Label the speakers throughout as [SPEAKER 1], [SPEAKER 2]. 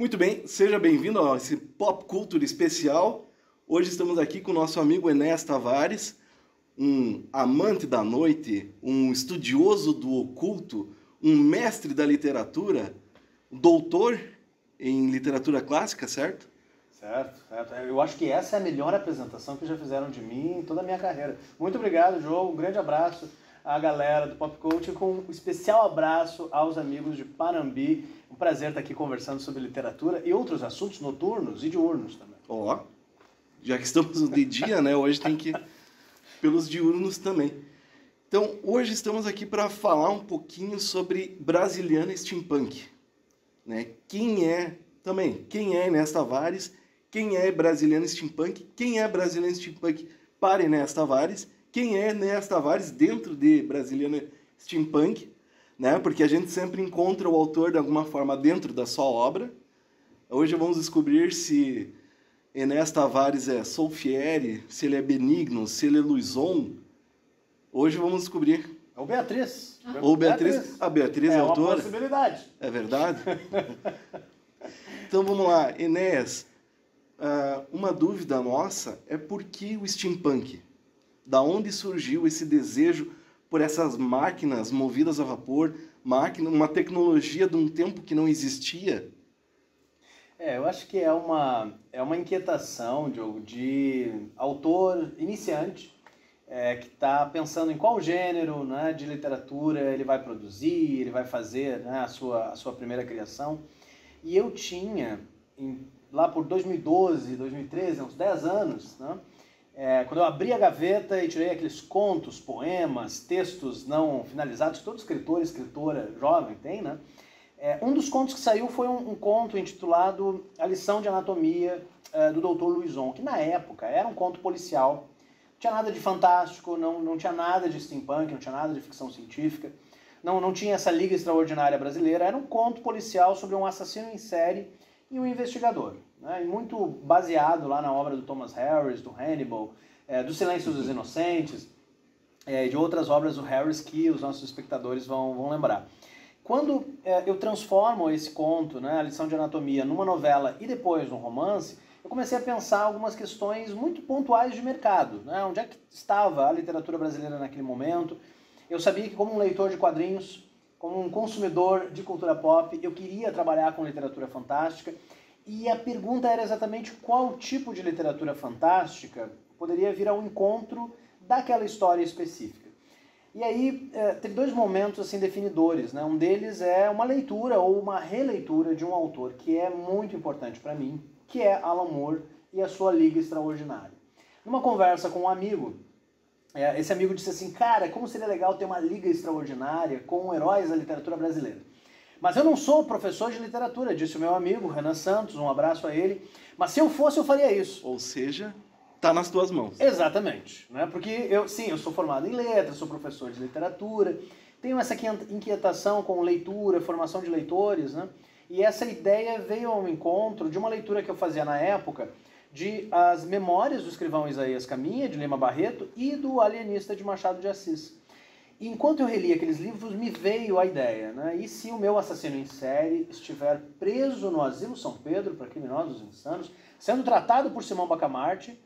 [SPEAKER 1] Muito bem, seja bem-vindo a esse Pop Culture especial. Hoje estamos aqui com o nosso amigo Enéas Tavares, um amante da noite, um estudioso do oculto, um mestre da literatura, doutor em literatura clássica, certo?
[SPEAKER 2] Certo. Eu acho que essa é a melhor apresentação que já fizeram de mim em toda a minha carreira. Muito obrigado, João. Um grande abraço à galera do Pop Culture, com um especial abraço aos amigos de Panambi. Um prazer estar aqui conversando sobre literatura e outros assuntos noturnos e diurnos também.
[SPEAKER 1] Ó, já que estamos de dia, né? Hoje tem que ir pelos diurnos também. Então, hoje estamos aqui para falar um pouquinho sobre Brasiliana Steampunk, né? Quem é Enéas Tavares? Quem é Brasiliana Steampunk? Quem é Brasiliana Steampunk para Enéas Tavares? Quem é Enéas Tavares dentro de Brasiliana Steampunk? Né? Porque a gente sempre encontra o autor de alguma forma dentro da sua obra. Hoje vamos descobrir se Enéas Tavares é Solfieri, se ele é Benigno, se ele é Luizon. Hoje vamos descobrir.
[SPEAKER 2] Ou Beatriz.
[SPEAKER 1] Ou Beatriz. A Beatriz é autora?
[SPEAKER 2] É uma possibilidade.
[SPEAKER 1] É verdade? Então vamos lá, Enéas. Uma dúvida nossa é por que o steampunk? Da onde surgiu esse desejo por essas máquinas movidas a vapor, uma tecnologia de um tempo que não existia?
[SPEAKER 2] Eu acho que é uma inquietação, Diogo, de autor iniciante que está pensando em qual gênero, né, de literatura ele vai produzir, ele vai fazer, né, a sua primeira criação. E eu tinha, lá por 2012, 2013, uns 10 anos, né, quando eu abri a gaveta e tirei aqueles contos, poemas, textos não finalizados, que todo escritor e escritora jovem tem, né? Um dos contos que saiu foi um conto intitulado A Lição de Anatomia, do Dr. Luizon, que na época era um conto policial, não tinha nada de fantástico, não tinha nada de steampunk, não tinha nada de ficção científica, não tinha essa Liga Extraordinária Brasileira, era um conto policial sobre um assassino em série e um investigador, né? E muito baseado lá na obra do Thomas Harris, do Hannibal, do Silêncio dos Inocentes, de outras obras do Harris que os nossos espectadores vão lembrar. Quando eu transformo esse conto, né, A Lição de Anatomia, numa novela e depois num romance, eu comecei a pensar algumas questões muito pontuais de mercado, né? Onde é que estava a literatura brasileira naquele momento? Eu sabia que, como um leitor de quadrinhos, como um consumidor de cultura pop, eu queria trabalhar com literatura fantástica, e a pergunta era exatamente qual tipo de literatura fantástica poderia vir ao encontro daquela história específica. E aí teve dois momentos assim definidores, né? Um deles é uma leitura ou uma releitura de um autor que é muito importante para mim, que é Alan Moore e a sua Liga Extraordinária. Numa conversa com um amigo, esse amigo disse assim: cara, como seria legal ter uma Liga Extraordinária com heróis da literatura brasileira. Mas eu não sou professor de literatura, disse o meu amigo Renan Santos, um abraço a ele, mas se eu fosse eu faria isso.
[SPEAKER 1] Ou seja, está nas tuas mãos.
[SPEAKER 2] Exatamente, né? Porque eu sou formado em letras, sou professor de literatura, tenho essa inquietação com leitura, formação de leitores, né? E essa ideia veio ao encontro de uma leitura que eu fazia na época de As Memórias do Escrivão Isaías Caminha, de Lima Barreto, e do Alienista, de Machado de Assis. E enquanto eu reli aqueles livros, me veio a ideia, né? E se o meu assassino em série estiver preso no Asilo São Pedro para criminosos insanos, sendo tratado por Simão Bacamarte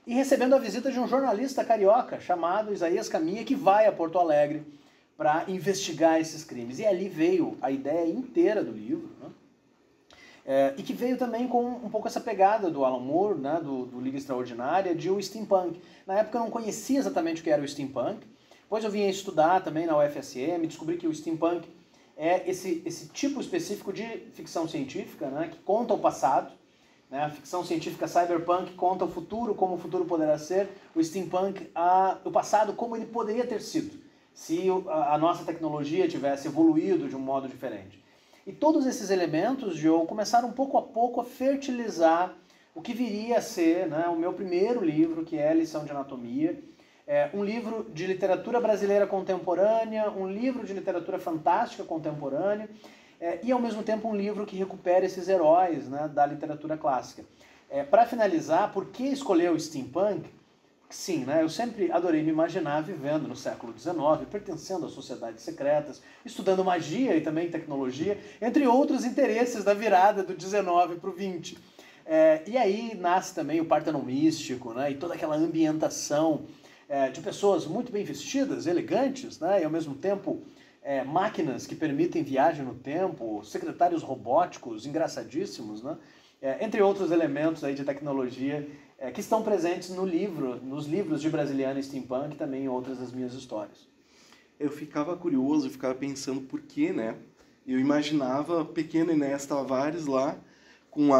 [SPEAKER 2] e recebendo a visita de um jornalista carioca chamado Isaías Caminha, que vai a Porto Alegre para investigar esses crimes. E ali veio a ideia inteira do livro, né? E que veio também com um pouco essa pegada do Alan Moore, né, do Liga Extraordinária, de o steampunk. Na época eu não conhecia exatamente o que era o steampunk, depois eu vim estudar também na UFSM, descobri que o steampunk é esse tipo específico de ficção científica, né, que conta o passado, né, a ficção científica cyberpunk conta o futuro, como o futuro poderá ser, o steampunk, o passado, como ele poderia ter sido, se a nossa tecnologia tivesse evoluído de um modo diferente. E todos esses elementos, Diogo, começaram pouco a pouco a fertilizar o que viria a ser, né, o meu primeiro livro, que é A Lição de Anatomia, um livro de literatura brasileira contemporânea, um livro de literatura fantástica contemporânea, e ao mesmo tempo um livro que recupera esses heróis, né, da literatura clássica. Para finalizar, por que escolher o steampunk? sim, né? Eu sempre adorei me imaginar vivendo no século XIX, pertencendo a sociedades secretas, estudando magia e também tecnologia, entre outros interesses da virada do XIX para o XX. E aí nasce também o Partenon místico, né? E toda aquela ambientação de pessoas muito bem vestidas, elegantes, né? E ao mesmo tempo máquinas que permitem viagem no tempo, secretários robóticos engraçadíssimos, né? Entre outros elementos aí de tecnologia que estão presentes nos livros de Brasiliana e Steampunk e também em outras das minhas histórias.
[SPEAKER 1] Eu ficava curioso, eu ficava pensando por quê, né? Eu imaginava pequeno Enéas Tavares lá com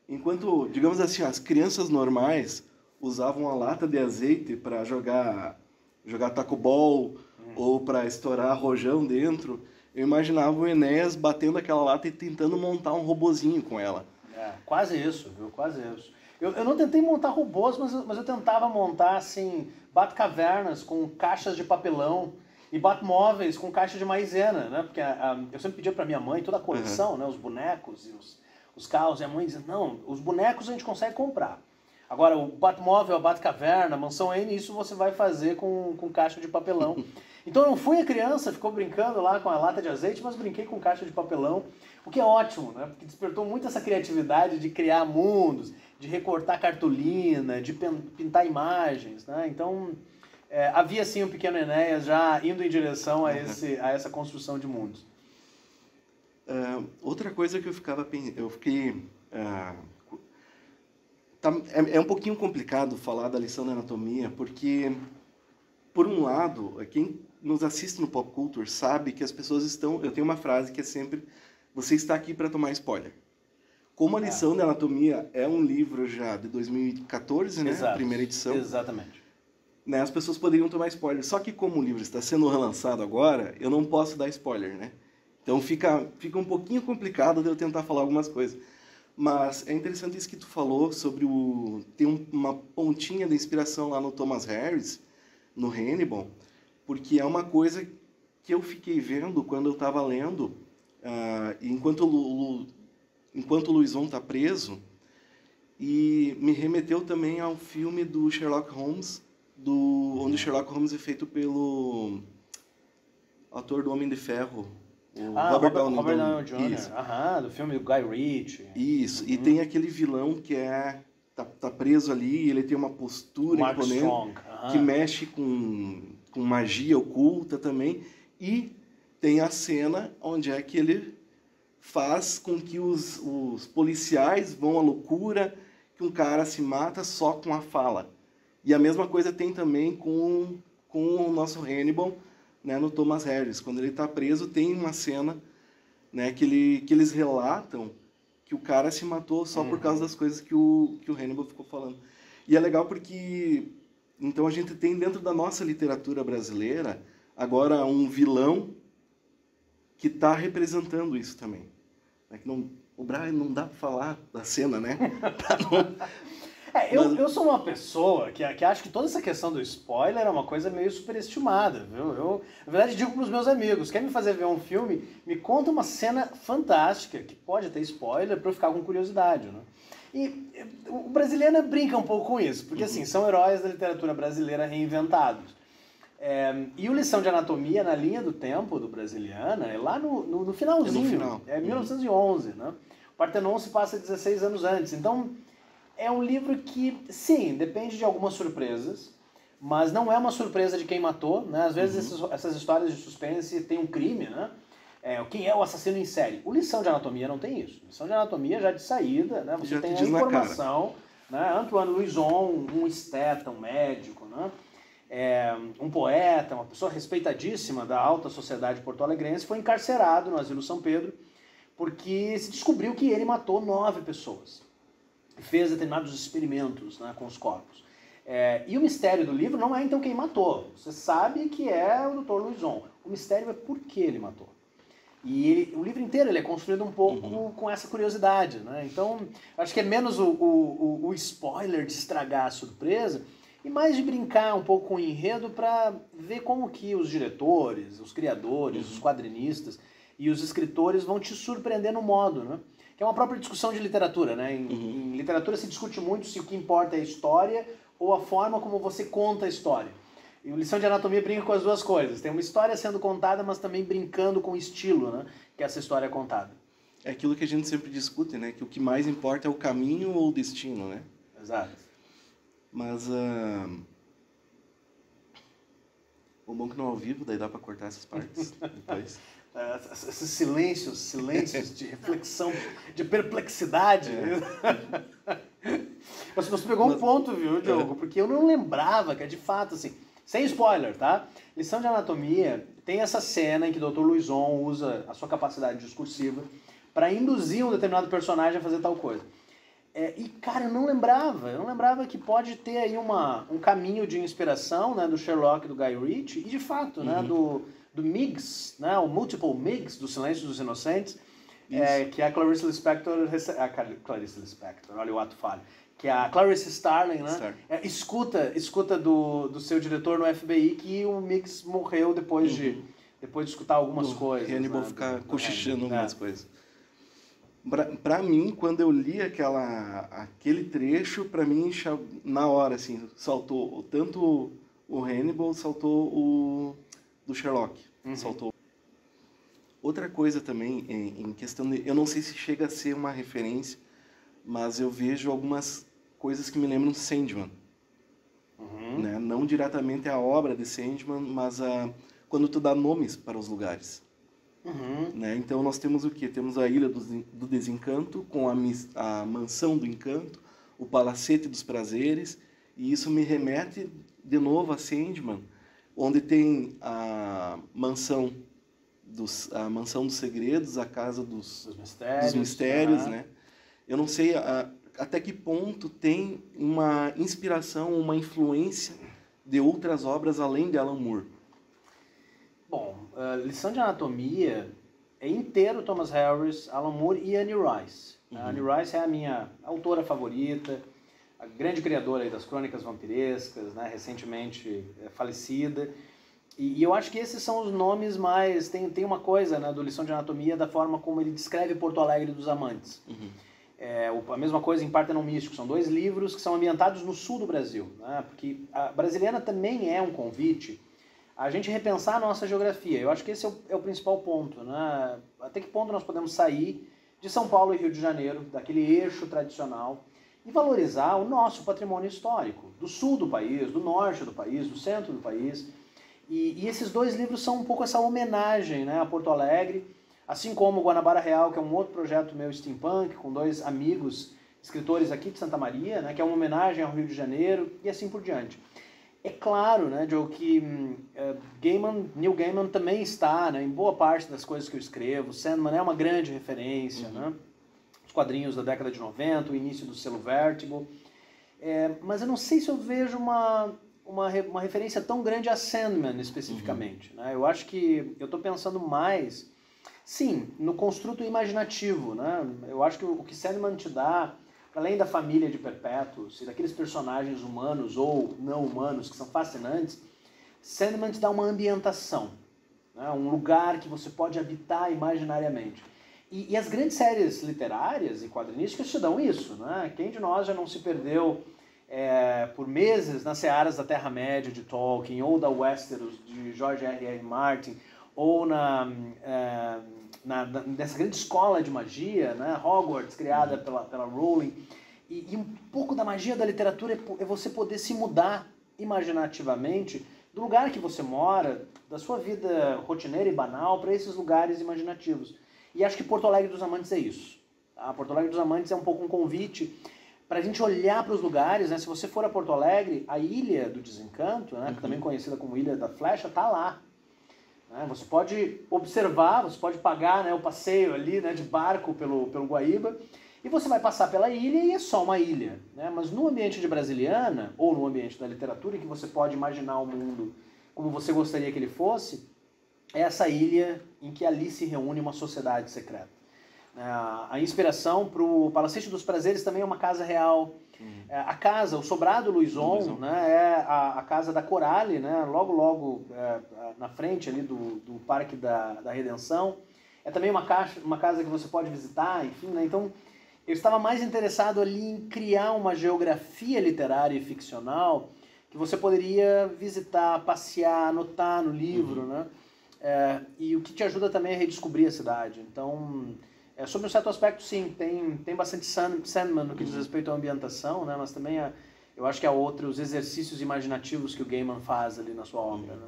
[SPEAKER 1] enquanto, digamos assim, as crianças normais usavam a lata de azeite para jogar taco ball ou para estourar rojão dentro, eu imaginava o Enéas batendo aquela lata e tentando montar um robozinho com ela.
[SPEAKER 2] Quase isso, viu? Quase isso. Eu não tentei montar robôs, mas eu tentava montar, assim, Batcavernas com caixas de papelão e Batmóveis com caixa de maisena, né? Porque eu sempre pedia para minha mãe toda a coleção, né? Os bonecos e os carros, e a mãe dizia, não, os bonecos a gente consegue comprar. Agora, o Batmóvel, a Batcaverna, a Mansão N, isso você vai fazer com caixa de papelão. Então eu não fui a criança, ficou brincando lá com a lata de azeite, mas brinquei com caixa de papelão, o que é ótimo, né? Porque despertou muito essa criatividade de criar mundos, de recortar cartolina, de pintar imagens, né? Então havia sim o pequeno Enéas já indo em direção a essa construção de mundos.
[SPEAKER 1] Outra coisa que eu fiquei é um pouquinho complicado falar da lição de anatomia, porque, por um lado, quem nos assiste no Pop Culture sabe que as pessoas estão... Eu tenho uma frase que é sempre, você está aqui para tomar spoiler. Como a lição de anatomia é um livro já de 2014, né?
[SPEAKER 2] Exato.
[SPEAKER 1] A primeira edição.
[SPEAKER 2] Exatamente.
[SPEAKER 1] Né, as pessoas poderiam tomar spoiler. Só que como o livro está sendo relançado agora, eu não posso dar spoiler, né? Então fica um pouquinho complicado de eu tentar falar algumas coisas. Mas é interessante isso que tu falou sobre tem uma pontinha de inspiração lá no Thomas Harris, no Hannibal, porque é uma coisa que eu fiquei vendo quando eu estava lendo, enquanto o Louison está preso, e me remeteu também ao filme do Sherlock Holmes, onde o Sherlock Holmes é feito pelo ator do Homem de Ferro,
[SPEAKER 2] Robert Downey Jr. Do filme do Guy Ritchie.
[SPEAKER 1] Isso, e tem aquele vilão que tá preso ali, ele tem uma postura
[SPEAKER 2] Mark
[SPEAKER 1] imponente,
[SPEAKER 2] Strong.
[SPEAKER 1] que mexe com magia oculta também, e tem a cena onde é que ele faz com que os policiais vão à loucura, que um cara se mata só com a fala. E a mesma coisa tem também com o nosso Hannibal, né, no Thomas Harris. Quando ele está preso, tem uma cena, né, que eles relatam que o cara se matou só por causa das coisas que o Hannibal ficou falando. E é legal porque então a gente tem dentro da nossa literatura brasileira agora um vilão que está representando isso também. É que o Brian não dá para falar da cena, né?
[SPEAKER 2] Eu sou uma pessoa que acha que toda essa questão do spoiler é uma coisa meio superestimada, viu? Eu, na verdade, digo para os meus amigos, quer me fazer ver um filme, me conta uma cena fantástica, que pode ter spoiler, para eu ficar com curiosidade, né? E o Brasiliana brinca um pouco com isso, porque assim, são heróis da literatura brasileira reinventados. E o Lição de Anatomia, na linha do tempo do Brasiliana, é lá no finalzinho,
[SPEAKER 1] no final.
[SPEAKER 2] 1911, né? O Partenon se passa 16 anos antes, então... É um livro que, sim, depende de algumas surpresas, mas não é uma surpresa de quem matou, né? Às vezes essas histórias de suspense tem um crime, né? Quem é o assassino em série? O Lição de Anatomia não tem isso. Lição de Anatomia já de saída, né? Você já tem a informação, né? Antoine Louison, um esteta, um médico, né? Um poeta, uma pessoa respeitadíssima da alta sociedade porto-alegrense, foi encarcerado no Asilo São Pedro porque se descobriu que ele matou 9 pessoas. Fez determinados experimentos, né, com os corpos. E o mistério do livro não é então quem matou. Você sabe que é o Dr. Louison. O mistério é por que ele matou. E o livro inteiro ele é construído um pouco com essa curiosidade, né? Então, acho que é menos o spoiler de estragar a surpresa e mais de brincar um pouco com o enredo para ver como que os diretores, os criadores, os quadrinistas e os escritores vão te surpreender no modo, né? Que é uma própria discussão de literatura, né? Em literatura se discute muito se o que importa é a história ou a forma como você conta a história. E o Lição de Anatomia brinca com as duas coisas. Tem uma história sendo contada, mas também brincando com o estilo, né, que essa história é contada.
[SPEAKER 1] É aquilo que a gente sempre discute, né? Que o que mais importa é o caminho ou o destino, né?
[SPEAKER 2] Exato.
[SPEAKER 1] Mas o bom que não é ao vivo, daí dá pra cortar essas partes depois.
[SPEAKER 2] Esses silêncios de reflexão, de perplexidade. Mas você pegou um ponto, viu, Diogo? Porque eu não lembrava que é de fato assim, sem spoiler, tá? Lição de Anatomia tem essa cena em que o Dr. Luizon usa a sua capacidade discursiva para induzir um determinado personagem a fazer tal coisa. E, cara, eu não lembrava que pode ter aí um caminho de inspiração, né, do Sherlock, do Guy Ritchie, e de fato, né, do Miggs, né, o Multiple Miggs, do Silêncio dos Inocentes, que é a Clarice Lispector, olha o ato falho, que é a Clarice Starling, né, escuta do seu diretor no FBI que o Miggs morreu depois de escutar algumas coisas.
[SPEAKER 1] Hannibal,
[SPEAKER 2] né,
[SPEAKER 1] ficar cochichando algumas coisas. Pra mim, quando eu li aquele trecho, pra mim, na hora, assim, saltou tanto o Hannibal, saltou o do Sherlock. Saltou. Outra coisa também, em questão de... Eu não sei se chega a ser uma referência, mas eu vejo algumas coisas que me lembram Sandman. Né? Não diretamente a obra de Sandman, mas quando tu dá nomes para os lugares. Né? Então nós temos o quê? Temos a Ilha do Desencanto, com a Mansão do Encanto, o Palacete dos Prazeres, e isso me remete de novo a Sandman, onde tem a Mansão dos Segredos, a Casa dos Mistérios, né? Eu não sei até que ponto tem uma inspiração, uma influência de outras obras além de Alan Moore.
[SPEAKER 2] Bom, Lição de Anatomia é inteiro Thomas Harris, Alan Moore e Anne Rice. A Anne Rice é a minha autora favorita, a grande criadora aí das crônicas vampirescas, né, recentemente falecida. E eu acho que esses são os nomes mais... Tem uma coisa, né, do Lição de Anatomia da forma como ele descreve Porto Alegre dos Amantes. A mesma coisa em Partenon Místico. São 2 livros que são ambientados no sul do Brasil. Né, porque a Brasiliana também é um convite a gente repensar a nossa geografia. Eu acho que esse é o principal ponto, né? Até que ponto nós podemos sair de São Paulo e Rio de Janeiro, daquele eixo tradicional, e valorizar o nosso patrimônio histórico, do sul do país, do norte do país, do centro do país. E esses 2 livros são um pouco essa homenagem, né, a Porto Alegre, assim como o Guanabara Real, que é um outro projeto meu steampunk, com 2 amigos escritores aqui de Santa Maria, né, que é uma homenagem ao Rio de Janeiro, e assim por diante. É claro, né, Joe, que Neil Gaiman também está, né, em boa parte das coisas que eu escrevo. Sandman é uma grande referência, né? Os quadrinhos da década de 90, o início do selo Vertigo. Mas eu não sei se eu vejo uma referência tão grande a Sandman, especificamente. Né? Eu acho que eu estou pensando mais, sim, no construto imaginativo. Né? Eu acho que o que Sandman te dá, além da família de Perpétuos e daqueles personagens humanos ou não humanos que são fascinantes, Sandman te dá uma ambientação, né? Um lugar que você pode habitar imaginariamente. E as grandes séries literárias e quadrinísticas te dão isso. Né? Quem de nós já não se perdeu por meses nas searas da Terra-média de Tolkien, ou da Westeros de George R.R. Martin, ou nessa grande escola de magia, né? Hogwarts, criada pela Rowling. E um pouco da magia da literatura é você poder se mudar imaginativamente do lugar que você mora, da sua vida rotineira e banal, para esses lugares imaginativos. E acho que Porto Alegre dos Amantes é isso. Tá? Porto Alegre dos Amantes é um pouco um convite para a gente olhar para os lugares. Né? Se você for a Porto Alegre, a Ilha do Desencanto, né? Também conhecida como Ilha da Flecha, está lá. Você pode observar, você pode pagar, né, o passeio ali, né, de barco pelo Guaíba, e você vai passar pela ilha e é só uma ilha. Né? Mas no ambiente de Brasiliana, ou no ambiente da literatura, em que você pode imaginar o mundo como você gostaria que ele fosse, é essa ilha em que ali se reúne uma sociedade secreta. A inspiração para o Palacete dos Prazeres também é uma casa real. A casa, o Sobrado Luizon, né, é a casa da Coralie, né, logo na frente ali do Parque da Redenção. É também uma casa que você pode visitar, enfim. Né, então, Eu estava mais interessado ali em criar uma geografia literária e ficcional que você poderia visitar, passear, anotar no livro, né? E o que te ajuda também a redescobrir a cidade. Então, sobre um certo aspecto, sim, tem bastante Sandman no que diz respeito à ambientação, né? Mas também eu acho que há outros exercícios imaginativos que o Gaiman faz ali na sua obra, né?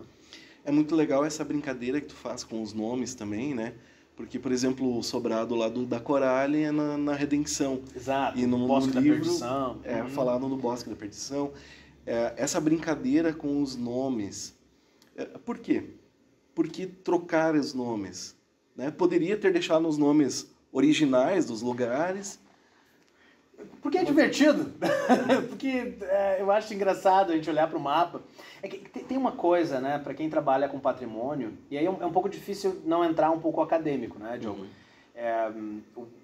[SPEAKER 1] É muito legal essa brincadeira que tu faz com os nomes também, né? Porque, por exemplo, o sobrado lá da Coraline é na Redenção.
[SPEAKER 2] Exato,
[SPEAKER 1] E no
[SPEAKER 2] Bosque da
[SPEAKER 1] livro,
[SPEAKER 2] Perdição.
[SPEAKER 1] falado no Bosque da Perdição. Essa brincadeira com os nomes. Por quê? Porque trocar os nomes, né? Poderia ter deixado os nomes originais dos lugares.
[SPEAKER 2] Porque é divertido. Porque eu acho engraçado a gente olhar para o mapa. É que tem uma coisa, né, para quem trabalha com patrimônio, e aí é um pouco difícil não entrar um pouco acadêmico, né, Diogo?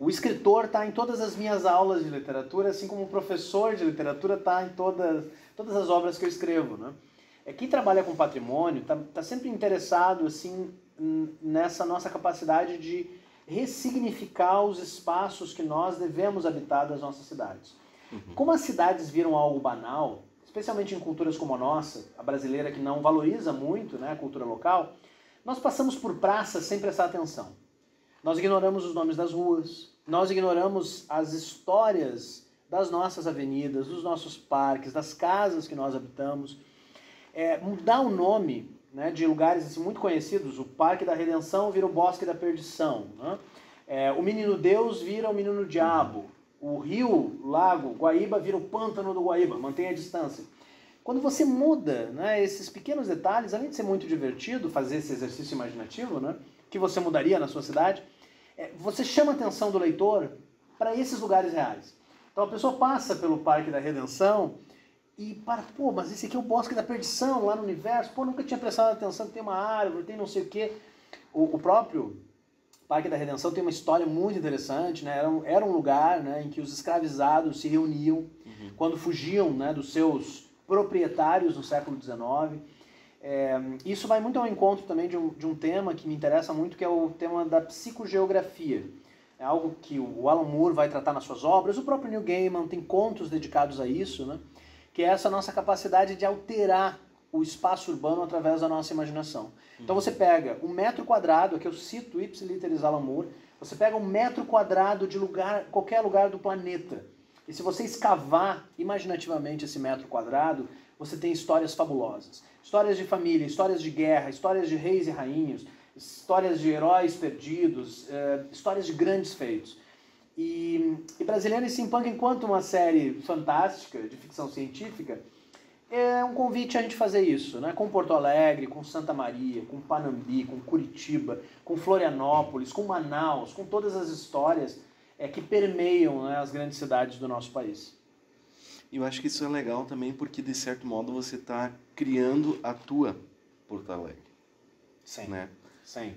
[SPEAKER 2] O escritor está em todas as minhas aulas de literatura, assim como o professor de literatura está em todas as obras que eu escrevo, né? Quem trabalha com patrimônio está sempre interessado assim, nessa nossa capacidade de ressignificar os espaços que nós devemos habitar das nossas cidades. Como as cidades viram algo banal, especialmente em culturas como a nossa, a brasileira, que não valoriza muito, né, a cultura local, nós passamos por praças sem prestar atenção. Nós ignoramos os nomes das ruas, nós ignoramos as histórias das nossas avenidas, dos nossos parques, das casas que nós habitamos. Mudar o nome, né, de lugares assim, muito conhecidos, o Parque da Redenção vira o Bosque da Perdição, né? O Menino Deus vira o Menino Diabo, o rio, lago, Guaíba vira o Pântano do Guaíba, mantenha a distância. Quando você muda, né, esses pequenos detalhes, além de ser muito divertido fazer esse exercício imaginativo, né, que você mudaria na sua cidade, você chama a atenção do leitor para esses lugares reais. Então a pessoa passa pelo Parque da Redenção e para, mas esse aqui é o Bosque da Perdição, lá no universo, nunca tinha prestado atenção, tem uma árvore, tem não sei o quê. O próprio Parque da Redenção tem uma história muito interessante, né? Era um lugar, né, em que os escravizados se reuniam quando fugiam, né, dos seus proprietários no século XIX. Isso vai muito ao encontro também de um tema que me interessa muito, que é o tema da psicogeografia. É algo que o Alan Moore vai tratar nas suas obras, o próprio Neil Gaiman tem contos dedicados a isso, né? Que é essa nossa capacidade de alterar o espaço urbano através da nossa imaginação. Então você pega um metro quadrado, aqui eu cito ipsiliteris Alan Moore, você pega um metro quadrado de qualquer lugar do planeta, e se você escavar imaginativamente esse metro quadrado, você tem histórias fabulosas. Histórias de família, histórias de guerra, histórias de reis e rainhas, histórias de heróis perdidos, histórias de grandes feitos. E Brasiliana e Steampunk, enquanto uma série fantástica de ficção científica, é um convite a gente fazer isso, né? Com Porto Alegre, com Santa Maria, com Panambi, com Curitiba, com Florianópolis, com Manaus, com todas as histórias que permeiam, né, as grandes cidades do nosso país.
[SPEAKER 1] E eu acho que isso é legal também porque, de certo modo, você está criando a tua Porto Alegre.
[SPEAKER 2] Sim,
[SPEAKER 1] né?
[SPEAKER 2] sim.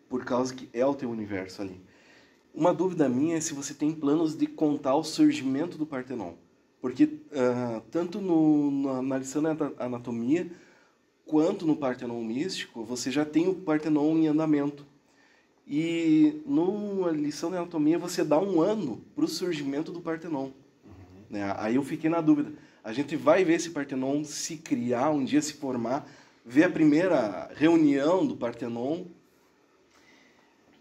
[SPEAKER 1] Por causa que é o teu universo ali. Uma dúvida minha é se você tem planos de contar o surgimento do Partenon. Porque tanto na lição de anatomia quanto no Partenon místico, você já tem o Partenon em andamento. E numa lição de anatomia você dá um ano para o surgimento do Partenon. Né? Aí eu fiquei na dúvida. A gente vai ver esse Partenon se criar, um dia se formar, ver a primeira reunião do Partenon.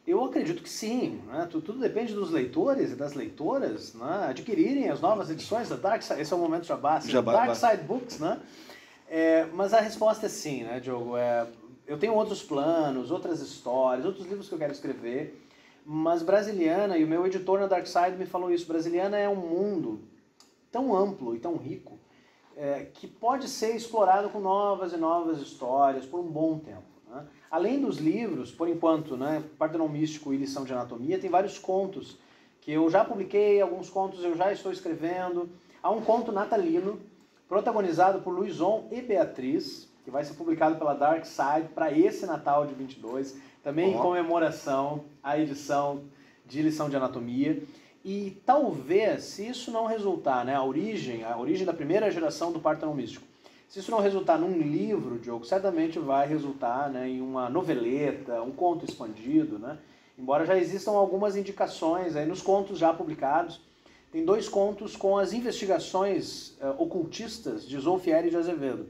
[SPEAKER 2] Eu acredito que sim, né? Tudo depende dos leitores e das leitoras, né, adquirirem as novas edições da Dark Side. Esse é o momento jabá, Dark Side Books, né? Mas a resposta é sim, né, Diogo? Eu tenho outros planos, outras histórias, outros livros que eu quero escrever, mas Brasiliana, e o meu editor na Dark Side me falou isso, Brasiliana é um mundo tão amplo e tão rico que pode ser explorado com novas e novas histórias por um bom tempo. Né? Além dos livros, por enquanto, né, Partenon Místico e Lição de Anatomia, tem vários contos que eu já publiquei, alguns contos eu já estou escrevendo. Há um conto natalino, protagonizado por Luizon e Beatriz, que vai ser publicado pela Dark Side para esse Natal de 22, também em comemoração à edição de Lição de Anatomia. E talvez, se isso não resultar, né, a origem da primeira geração do Partenon Místico, se isso não resultar num livro, Diogo, certamente vai resultar, né, em uma noveleta, um conto expandido, né? Embora já existam algumas indicações aí nos contos já publicados. tem 2 contos com as investigações ocultistas de Zolfieri de Azevedo.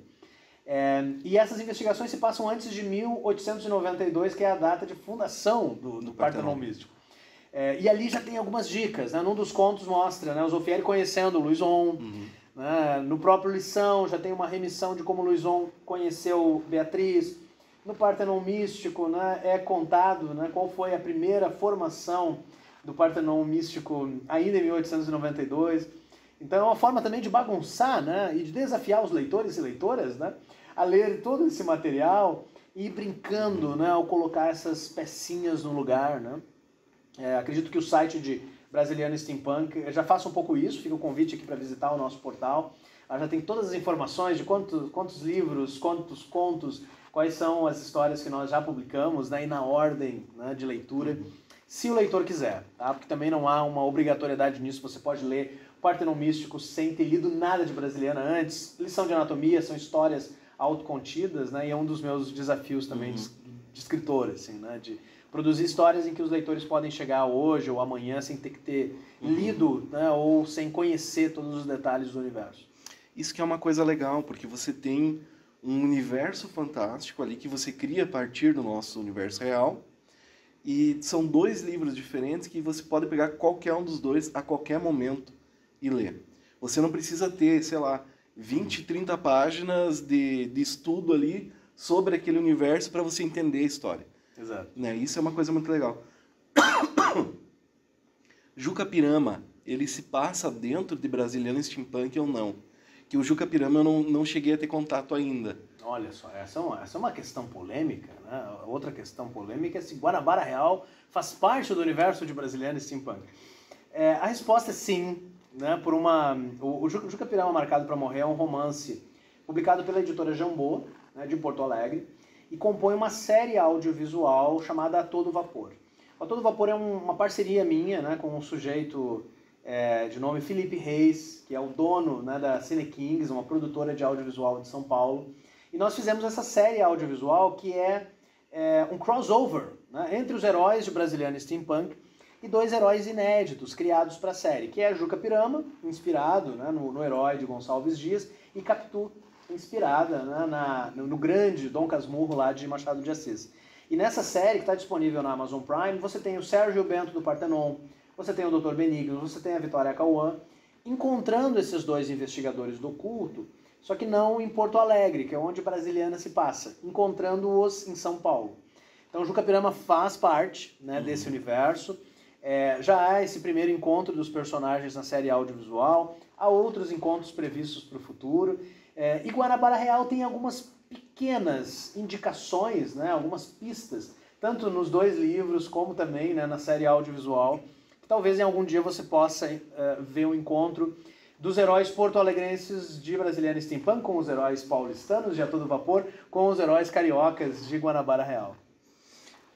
[SPEAKER 2] E essas investigações se passam antes de 1892, que é a data de fundação do Partenon Místico. E ali já tem algumas dicas, né? Num dos contos mostra, né, o Zolfieri conhecendo o Louison, né? No próprio Lição já tem uma remissão de como Louison conheceu Beatriz. No Partenon Místico, né, é contado, né, qual foi a primeira formação do Partenon Místico ainda em 1892. Então é uma forma também de bagunçar, né, e de desafiar os leitores e leitoras, né, a ler todo esse material e ir brincando, né, ao colocar essas pecinhas no lugar. Né. Acredito que o site de Brasiliana Steampunk já faça um pouco isso, fica o convite aqui para visitar o nosso portal. Ela já tem todas as informações de quantos livros, quantos contos, quais são as histórias que nós já publicamos, né, e na ordem, né, de leitura, se o leitor quiser, tá? Porque também não há uma obrigatoriedade nisso, você pode ler Partenon Místico sem ter lido nada de Brasiliana antes. Lição de Anatomia, são histórias autocontidas, né, e é um dos meus desafios também de escritor, assim, né, de produzir histórias em que os leitores podem chegar hoje ou amanhã sem ter que ter lido, né, ou sem conhecer todos os detalhes do universo.
[SPEAKER 1] Isso que é uma coisa legal, porque você tem um universo fantástico ali que você cria a partir do nosso universo real. E são 2 livros diferentes que você pode pegar qualquer um dos 2 a qualquer momento e ler. Você não precisa ter, sei lá, 20, 30 páginas de estudo ali sobre aquele universo para você entender a história.
[SPEAKER 2] Exato.
[SPEAKER 1] Né? Isso é uma coisa muito legal. Juca Pirama, ele se passa dentro de Brasiliana Steampunk ou não? Que o Juca Pirama eu não cheguei a ter contato ainda.
[SPEAKER 2] Olha só, essa é uma questão polêmica, né? Outra questão polêmica é se Guanabara Real faz parte do universo de Brasiliana Steampunk. A resposta é sim, né? O Juca Pirama Marcado para Morrer é um romance publicado pela editora Jambô, né, de Porto Alegre, e compõe uma série audiovisual chamada A Todo Vapor. A Todo Vapor é uma parceria minha, né, com um sujeito de nome Felipe Reis, que é o dono, né, da Cine Kings, uma produtora de audiovisual de São Paulo. E nós fizemos essa série audiovisual que é um crossover, né, entre os heróis de Brasiliana Steampunk e 2 heróis inéditos criados para a série, que é Juca Pirama, inspirado, né, no herói de Gonçalves Dias, e Capitu, inspirada, né, no grande Dom Casmurro lá de Machado de Assis. E nessa série, que está disponível na Amazon Prime, você tem o Sérgio Bento do Partenon, você tem o Dr. Benigno, você tem a Vitória Cauã, encontrando esses 2 investigadores do oculto, só que não em Porto Alegre, que é onde Brasiliana se passa, encontrando-os em São Paulo. Então Juca Pirama faz parte, né, desse universo. Já há esse primeiro encontro dos personagens na série audiovisual, há outros encontros previstos para o futuro. E Guanabara Real tem algumas pequenas indicações, né, algumas pistas, tanto nos 2 livros como também, né, na série audiovisual, que talvez em algum dia você possa ver o encontro dos heróis porto-alegrenses de Brasiliana Steampunk com os heróis paulistanos de A Todo Vapor, com os heróis cariocas de Guanabara Real.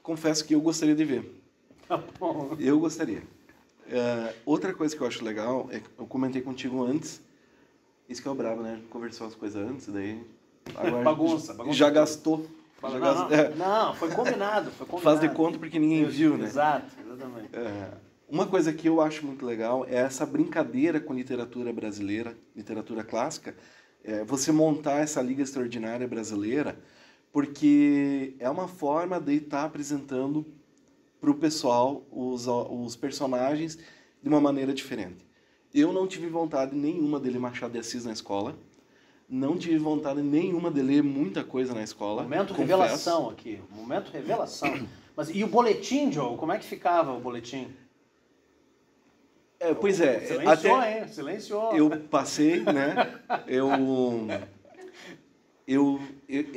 [SPEAKER 1] Confesso que eu gostaria de ver.
[SPEAKER 2] Tá bom.
[SPEAKER 1] Eu gostaria. Outra coisa que eu acho legal, é que eu comentei contigo antes, isso que é o brabo, né? Conversou as coisas antes, daí... Agora
[SPEAKER 2] bagunça.
[SPEAKER 1] Já gastou.
[SPEAKER 2] Não, foi combinado.
[SPEAKER 1] Faz de conta porque ninguém viu, né?
[SPEAKER 2] Exato, exatamente.
[SPEAKER 1] Uma coisa que eu acho muito legal é essa brincadeira com literatura brasileira, literatura clássica, você montar essa Liga Extraordinária Brasileira, porque é uma forma de estar apresentando para o pessoal os personagens de uma maneira diferente. Eu não tive vontade nenhuma de ler Machado de Assis na escola, não tive vontade nenhuma de ler muita coisa na escola.
[SPEAKER 2] Momento confesso. Revelação aqui, momento revelação. Mas e o boletim, Joe? Como é que ficava o boletim?
[SPEAKER 1] Pois é.
[SPEAKER 2] Silenciou, hein? Silenciou.
[SPEAKER 1] Eu passei, né?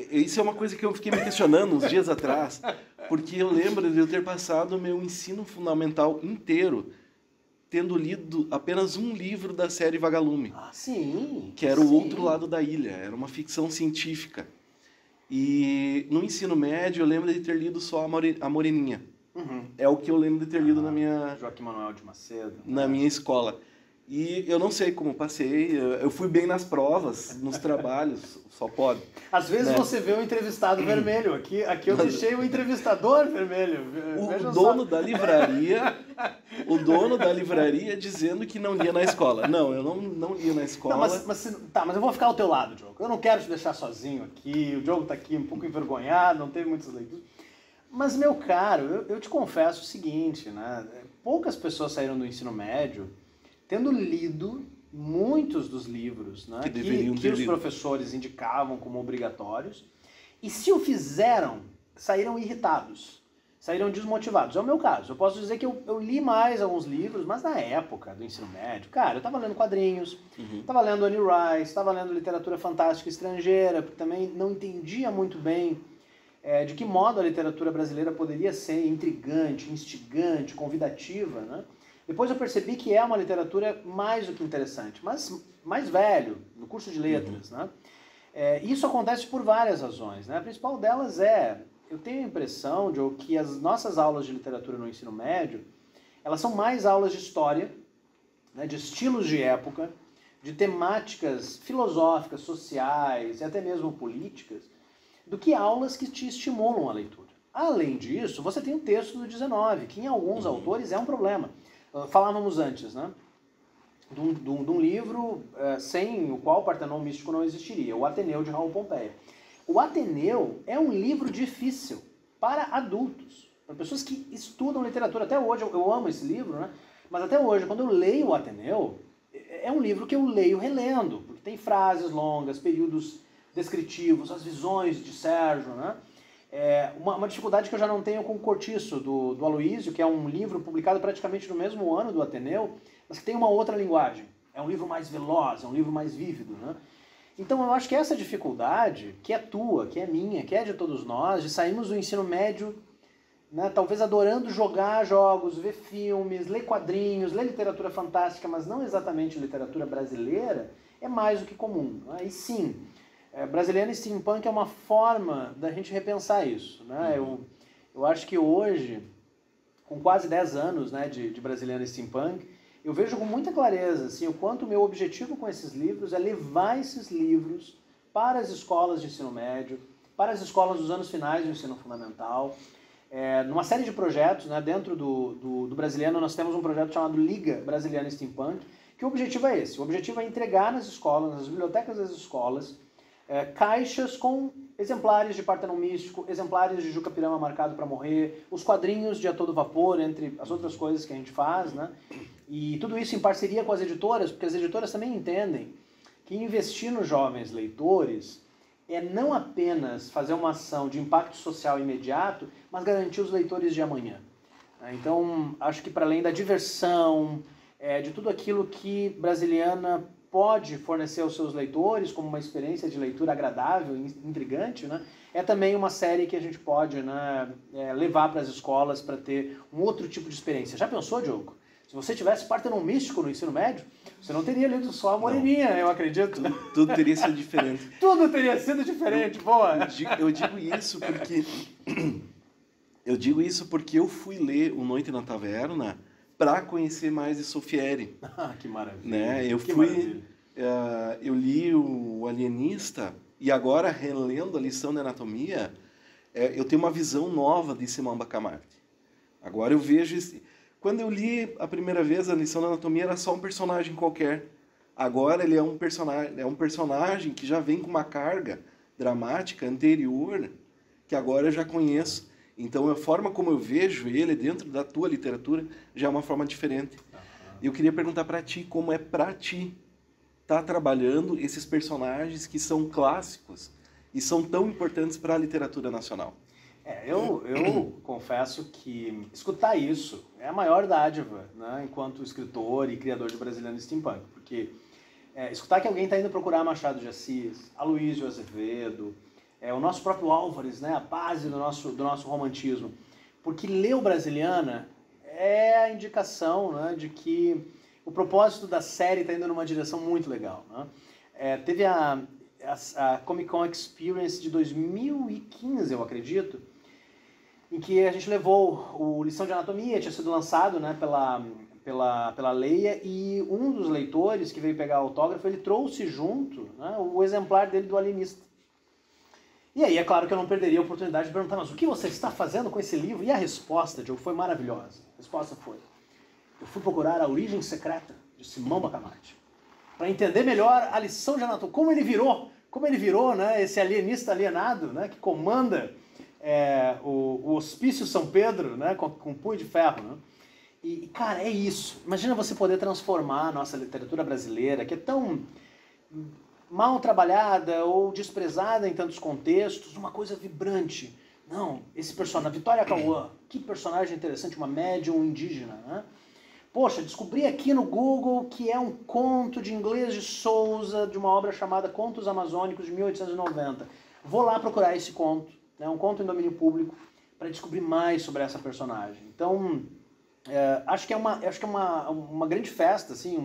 [SPEAKER 1] Isso é uma coisa que eu fiquei me questionando uns dias atrás, porque eu lembro de eu ter passado o meu ensino fundamental inteiro tendo lido apenas um livro da série Vagalume.
[SPEAKER 2] Ah, sim!
[SPEAKER 1] Que era O Outro Lado da Ilha. Era uma ficção científica. E no ensino médio eu lembro de ter lido só a Moreninha.
[SPEAKER 2] Uhum.
[SPEAKER 1] É o que eu lembro de ter lido na minha...
[SPEAKER 2] Joaquim Manuel de Macedo.
[SPEAKER 1] Na minha escola. E eu não sei como passei, eu fui bem nas provas, nos trabalhos, só pode.
[SPEAKER 2] Às vezes, né, você vê o entrevistado vermelho, aqui eu deixei o entrevistador vermelho.
[SPEAKER 1] O dono da livraria dizendo que não lia na escola. Não, eu não lia na escola.
[SPEAKER 2] Não, mas eu vou ficar ao teu lado, Diogo. Eu não quero te deixar sozinho aqui, o Diogo tá aqui um pouco envergonhado, não teve muitas leituras. Mas, meu caro, eu te confesso o seguinte, né? Poucas pessoas saíram do ensino médio tendo lido muitos dos livros, né, que os professores indicavam como obrigatórios, e se o fizeram, saíram irritados, saíram desmotivados. É o meu caso. Eu posso dizer que eu li mais alguns livros, mas na época do ensino médio, cara, eu estava lendo quadrinhos, estava lendo Anne Rice, estava lendo literatura fantástica estrangeira, porque também não entendia muito bem de que modo a literatura brasileira poderia ser intrigante, instigante, convidativa, né? Depois eu percebi que é uma literatura mais do que interessante, mas mais velho, no curso de letras, né? Isso acontece por várias razões, né? A principal delas eu tenho a impressão, Joe, que as nossas aulas de literatura no ensino médio, elas são mais aulas de história, né, de estilos de época, de temáticas filosóficas, sociais e até mesmo políticas, do que aulas que te estimulam a leitura. Além disso, você tem o texto do 19, que em alguns autores é um problema. Falávamos antes, né, de um livro sem o qual o Partenon Místico não existiria, o Ateneu de Raul Pompeia. O Ateneu é um livro difícil para adultos, para pessoas que estudam literatura. Até hoje, eu amo esse livro, né, mas até hoje, quando eu leio o Ateneu, é um livro que eu leio relendo, porque tem frases longas, períodos descritivos, as visões de Sérgio, né? Uma dificuldade que eu já não tenho com o Cortiço, do Aloísio, que é um livro publicado praticamente no mesmo ano do Ateneu, mas que tem uma outra linguagem. É um livro mais veloz, é um livro mais vívido, né? Então eu acho que essa dificuldade, que é tua, que é minha, que é de todos nós, de sairmos do ensino médio, né, talvez adorando jogar jogos, ver filmes, ler quadrinhos, ler literatura fantástica, mas não exatamente literatura brasileira, é mais do que comum, né? E sim, Brasiliana Steampunk é uma forma da gente repensar isso, né? Eu acho que hoje, com quase 10 anos, né, de Brasiliana Steampunk, eu vejo com muita clareza assim, o quanto o meu objetivo com esses livros é levar esses livros para as escolas de ensino médio, para as escolas dos anos finais do ensino fundamental, numa série de projetos, né, dentro do Brasiliano nós temos um projeto chamado Liga Brasiliana Steampunk, que o objetivo é esse, o objetivo é entregar nas escolas, nas bibliotecas das escolas, caixas com exemplares de Partenon Místico, exemplares de Juca Pirama Marcado para Morrer, os quadrinhos de A Todo Vapor, entre as outras coisas que a gente faz, né? E tudo isso em parceria com as editoras, porque as editoras também entendem que investir nos jovens leitores é não apenas fazer uma ação de impacto social imediato, mas garantir os leitores de amanhã. Então, acho que para além da diversão, de tudo aquilo que Brasiliana pode fornecer aos seus leitores como uma experiência de leitura agradável, intrigante, né? É também uma série que a gente pode, né, levar para as escolas para ter um outro tipo de experiência. Já pensou, Diogo? Se você tivesse Partenon Místico no ensino médio, você não teria lido só a Moreninha, eu acredito.
[SPEAKER 1] Tudo teria sido diferente.
[SPEAKER 2] Tudo teria sido diferente, boa!
[SPEAKER 1] Eu digo isso porque eu fui ler O Noite na Taverna para conhecer mais de Sofieri.
[SPEAKER 2] Que maravilha!
[SPEAKER 1] Né? Eu li o Alienista e agora, relendo a lição de anatomia, eu tenho uma visão nova de Simão Bacamarte. Agora eu vejo... Quando eu li a primeira vez a lição de anatomia, era só um personagem qualquer. Agora ele é um personagem que já vem com uma carga dramática anterior, que agora eu já conheço. Então a forma como eu vejo ele dentro da tua literatura já é uma forma diferente. Eu queria perguntar para ti como é para ti estar trabalhando esses personagens que são clássicos e são tão importantes para a literatura nacional.
[SPEAKER 2] Eu confesso que escutar isso é a maior dádiva, né, enquanto escritor e criador de Brasiliano Steampunk, porque escutar que alguém está indo procurar Machado de Assis, Aloísio Azevedo, o nosso próprio Álvares, né, a base do nosso romantismo, porque ler o Brasiliana é a indicação, né, de que o propósito da série está indo numa direção muito legal, né? Teve a Comic Con Experience de 2015, eu acredito, em que a gente levou o Lição de Anatomia, tinha sido lançado, né, pela Leia, e um dos leitores que veio pegar autógrafo, ele trouxe junto, né, o exemplar dele do Alienista. E aí, é claro que eu não perderia a oportunidade de perguntar, mas o que você está fazendo com esse livro? E a resposta, Diogo, foi maravilhosa. A resposta foi, eu fui procurar a origem secreta de Simão Bacamarte, para entender melhor a lição de anatomia, como ele virou, né, esse alienista alienado, né, que comanda o Hospício São Pedro, né, com punho de ferro, né? E, cara, é isso. Imagina você poder transformar a nossa literatura brasileira, que é tão mal trabalhada ou desprezada em tantos contextos, uma coisa vibrante. Não, esse personagem, Vitória Cauã, que personagem interessante, uma médium indígena, né? Poxa, descobri aqui no Google que é um conto de Inglês de Souza, de uma obra chamada Contos Amazônicos, de 1890. Vou lá procurar esse conto, né, um conto em domínio público, para descobrir mais sobre essa personagem. Então, acho que é uma grande festa, assim,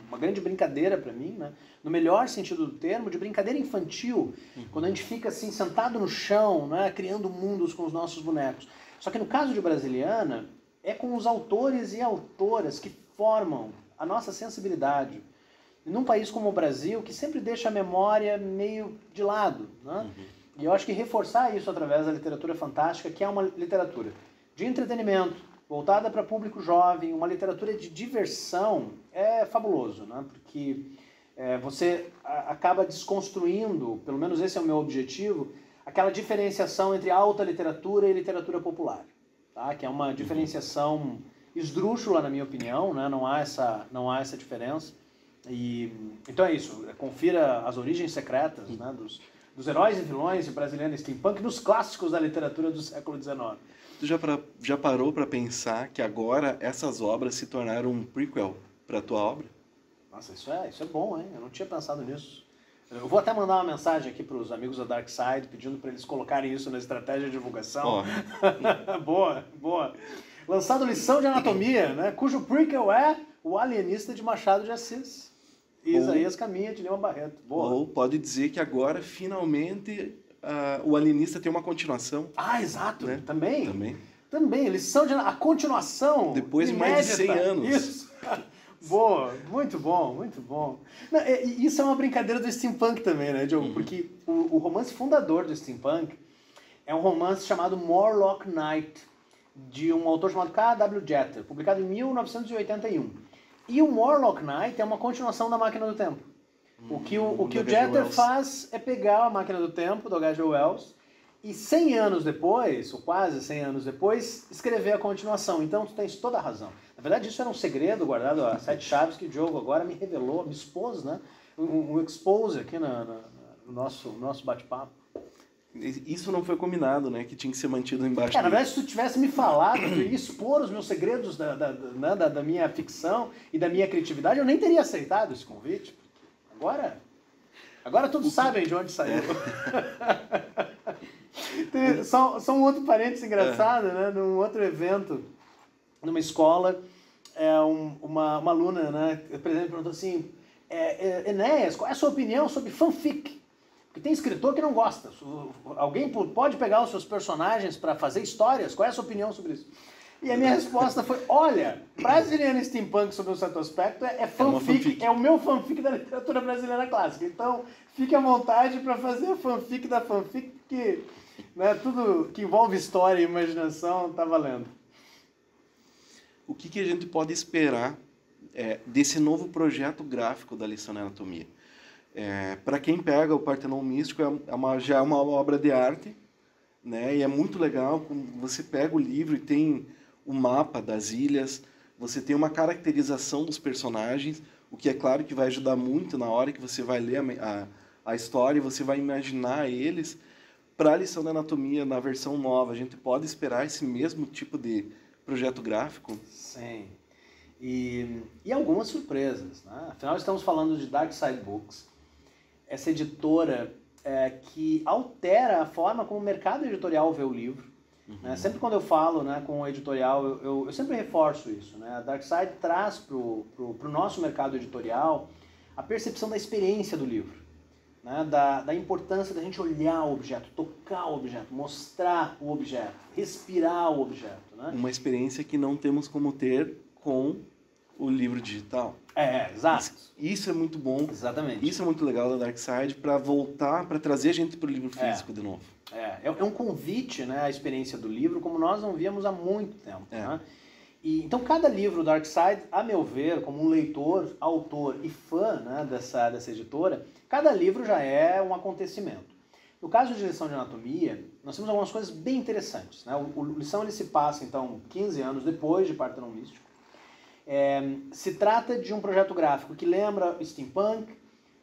[SPEAKER 2] uma grande brincadeira para mim, né? No melhor sentido do termo, de brincadeira infantil, quando a gente fica assim, sentado no chão, né, criando mundos com os nossos bonecos. Só que no caso de Brasiliana, é com os autores e autoras que formam a nossa sensibilidade. E num país como o Brasil, que sempre deixa a memória meio de lado, né? E eu acho que reforçar isso através da literatura fantástica, que é uma literatura de entretenimento, voltada para público jovem, uma literatura de diversão, é fabuloso, né? Porque você acaba desconstruindo, pelo menos esse é o meu objetivo, aquela diferenciação entre alta literatura e literatura popular, tá? Que é uma diferenciação esdrúxula, na minha opinião, né? Não há essa diferença. Então é isso, confira as origens secretas, né, dos heróis e vilões de Brasiliana Steampunk, dos clássicos da literatura do século XIX.
[SPEAKER 1] Tu já parou para pensar que agora essas obras se tornaram um prequel para a tua obra?
[SPEAKER 2] Nossa, isso é bom, hein? Eu não tinha pensado nisso. Eu vou até mandar uma mensagem aqui para os amigos da Dark Side, pedindo para eles colocarem isso na estratégia de divulgação. Oh. Boa. Lançado Lição de Anatomia, né, cujo prequel é O Alienista de Machado de Assis. E Isaías Caminha de Lima Barreto. Boa.
[SPEAKER 1] Ou pode dizer que agora, finalmente, o Alienista tem uma continuação.
[SPEAKER 2] Ah, exato. Né? Também. A continuação.
[SPEAKER 1] Depois de mais de 100 anos.
[SPEAKER 2] Isso. Boa. Muito bom. Não, isso é uma brincadeira do steampunk também, né, Diogo? Porque o romance fundador do steampunk é um romance chamado Morlock Night, de um autor chamado K.W. Jeter, publicado em 1981. E o Morlock Night é uma continuação da Máquina do Tempo. O que o Jeter faz é pegar a Máquina do Tempo, do H.G. Wells, e 100 anos depois, ou quase 100 anos depois, escrever a continuação. Então, tu tens toda a razão. Na verdade, isso era um segredo guardado a 7 chaves que o Diogo agora me revelou, me expôs, né? Um expose aqui no nosso bate-papo.
[SPEAKER 1] Isso não foi combinado, né? Que tinha que ser mantido embaixo.
[SPEAKER 2] Na verdade, se tu tivesse me falado que eu ia expor os meus segredos da minha ficção e da minha criatividade, eu nem teria aceitado esse convite. Agora todos sabem de onde saiu. Só um outro parênteses engraçado, né? Num outro evento, numa escola, uma aluna, né, por exemplo, perguntou assim, Enéas, qual é a sua opinião sobre fanfic? Porque tem escritor que não gosta. Alguém pode pegar os seus personagens para fazer histórias? Qual é a sua opinião sobre isso? E a minha resposta foi, olha, Brasiliana Steampunk sobre um certo aspecto é fanfic, é o meu fanfic da literatura brasileira clássica. Então, fique à vontade para fazer a fanfic da fanfic, porque, né, tudo que envolve história e imaginação está valendo.
[SPEAKER 1] O que a gente pode esperar desse novo projeto gráfico da Lição de Anatomia? Para quem pega o Partenon Místico, já é uma obra de arte, né? E é muito legal, você pega o livro e tem o mapa das ilhas, você tem uma caracterização dos personagens, o que é claro que vai ajudar muito na hora que você vai ler a história e você vai imaginar eles. Para a Lição de Anatomia, na versão nova, a gente pode esperar esse mesmo tipo de projeto gráfico?
[SPEAKER 2] Sim. E algumas surpresas, né? Afinal, estamos falando de Dark Side Books, essa editora que altera a forma como o mercado editorial vê o livro. Né? Sempre quando eu falo, né, com o editorial, eu sempre reforço isso. Né? A Dark Side traz para o nosso mercado editorial a percepção da experiência do livro, né? Da importância da gente olhar o objeto, tocar o objeto, mostrar o objeto, respirar o objeto. Né?
[SPEAKER 1] Uma experiência que não temos como ter com o livro digital.
[SPEAKER 2] Exato.
[SPEAKER 1] Isso é muito bom.
[SPEAKER 2] Exatamente.
[SPEAKER 1] Isso é muito legal da Darkside para voltar, para trazer a gente para o livro físico de novo.
[SPEAKER 2] É um convite, né, à experiência do livro, como nós não víamos há muito tempo. Né? Então, cada livro da Darkside, a meu ver, como um leitor, autor e fã, né, dessa editora, cada livro já é um acontecimento. No caso de Lição de Anatomia, nós temos algumas coisas bem interessantes. Né? O Lição ele se passa, então, 15 anos depois de Partenon Místico. Se trata de um projeto gráfico que lembra steampunk,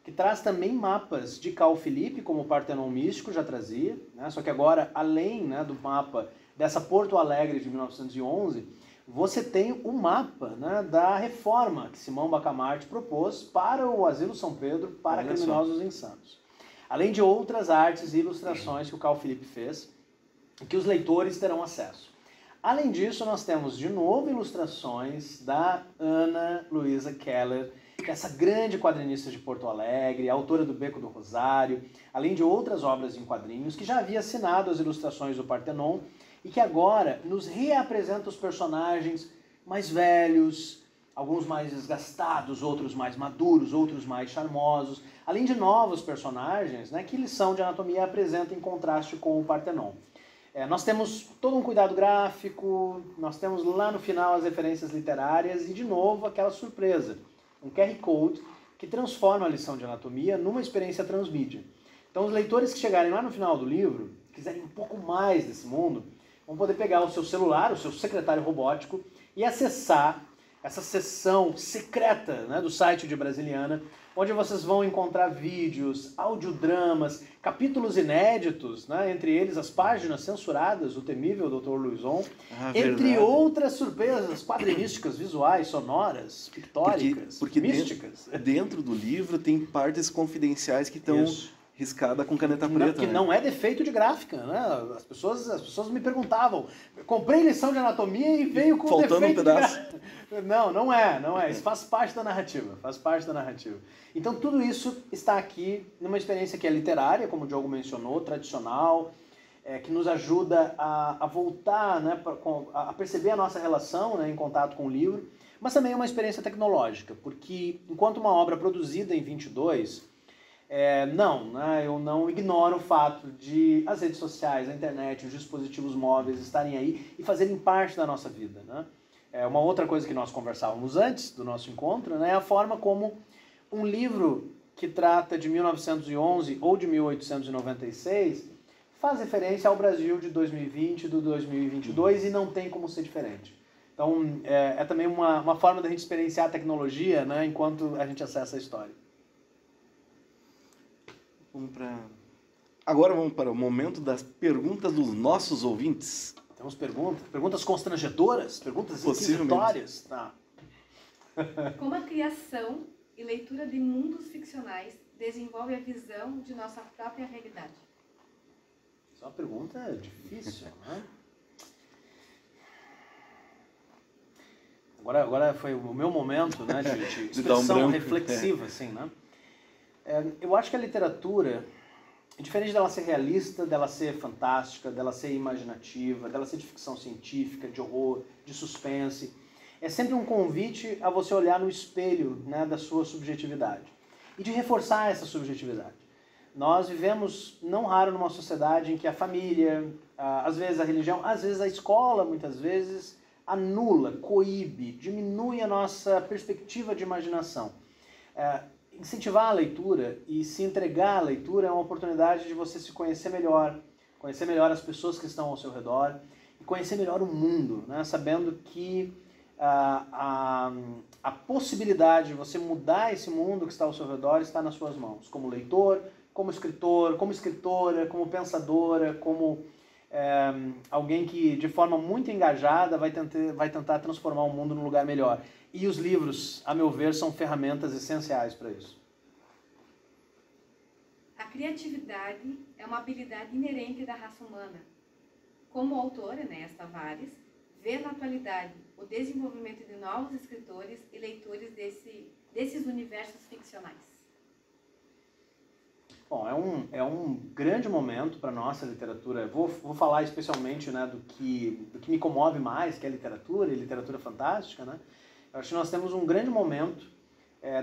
[SPEAKER 2] que traz também mapas de Carl Philippe, como o Partenon Místico já trazia, né? Só que agora, além, né, do mapa dessa Porto Alegre de 1911, você tem o mapa, né, da reforma que Simão Bacamarte propôs para o Asilo São Pedro para criminosos insanos. Além de outras artes e ilustrações que o Carl Philippe fez, que os leitores terão acesso. Além disso, nós temos de novo ilustrações da Ana Luísa Keller, que é essa grande quadrinista de Porto Alegre, autora do Beco do Rosário, além de outras obras em quadrinhos, que já havia assinado as ilustrações do Partenon e que agora nos reapresenta os personagens mais velhos, alguns mais desgastados, outros mais maduros, outros mais charmosos, além de novos personagens, né, que Lição de Anatomia apresenta em contraste com o Partenon. Nós temos todo um cuidado gráfico, nós temos lá no final as referências literárias e, de novo, aquela surpresa, um QR Code que transforma a Lição de Anatomia numa experiência transmídia. Então, os leitores que chegarem lá no final do livro, quiserem um pouco mais desse mundo, vão poder pegar o seu celular, o seu secretário robótico e acessar essa seção secreta, né, do site de Brasiliana, onde vocês vão encontrar vídeos, audiodramas, capítulos inéditos, né, entre eles as páginas censuradas do temível Dr. Luizon, entre outras surpresas quadrinísticas, visuais, sonoras, pictóricas,
[SPEAKER 1] porque
[SPEAKER 2] místicas.
[SPEAKER 1] Dentro do livro tem partes confidenciais que estão riscadas com caneta preta.
[SPEAKER 2] Que não é defeito de gráfica, né? As pessoas me perguntavam, comprei Lição de Anatomia e veio com
[SPEAKER 1] faltando
[SPEAKER 2] defeito
[SPEAKER 1] um pedaço.
[SPEAKER 2] de gráfica. Não é. Isso faz parte da narrativa, Então tudo isso está aqui numa experiência que é literária, como o Diogo mencionou, tradicional, que nos ajuda a voltar, né, a perceber a nossa relação, né, em contato com o livro, mas também é uma experiência tecnológica, porque enquanto uma obra produzida em 22... eu não ignoro o fato de as redes sociais, a internet, os dispositivos móveis estarem aí e fazerem parte da nossa vida, né? Uma outra coisa que nós conversávamos antes do nosso encontro, né, é a forma como um livro que trata de 1911 ou de 1896 faz referência ao Brasil de 2020 e do 2022 e não tem como ser diferente. Então, é também uma forma da gente experienciar a tecnologia, né, enquanto a gente acessa a história.
[SPEAKER 1] Agora vamos para o momento das perguntas dos nossos ouvintes.
[SPEAKER 2] Temos perguntas constrangedoras, perguntas inquisitórias. Tá.
[SPEAKER 3] Como a criação e leitura de mundos ficcionais desenvolve a visão de nossa própria realidade?
[SPEAKER 2] Isso é uma pergunta difícil, né? Agora foi o meu momento, né, de expressão reflexiva, assim, né? Eu acho que a literatura, diferente dela ser realista, dela ser fantástica, dela ser imaginativa, dela ser de ficção científica, de horror, de suspense, é sempre um convite a você olhar no espelho, né, da sua subjetividade e de reforçar essa subjetividade. Nós vivemos, não raro, numa sociedade em que a família, às vezes a religião, às vezes a escola, muitas vezes, anula, coíbe, diminui a nossa perspectiva de imaginação. Incentivar a leitura e se entregar à leitura é uma oportunidade de você se conhecer melhor as pessoas que estão ao seu redor e conhecer melhor o mundo, né? Sabendo que a possibilidade de você mudar esse mundo que está ao seu redor está nas suas mãos, como leitor, como escritor, como escritora, como pensadora, como alguém que de forma muito engajada vai tentar transformar o mundo num lugar melhor. E os livros, a meu ver, são ferramentas essenciais para isso.
[SPEAKER 3] A criatividade é uma habilidade inerente da raça humana. Como autora, Inés Tavares, vê na atualidade o desenvolvimento de novos escritores e leitores desses universos ficcionais.
[SPEAKER 2] Bom, é um grande momento para a nossa literatura. Vou falar especialmente, né, do que me comove mais, que é a literatura e literatura fantástica, né? Eu acho que nós temos um grande momento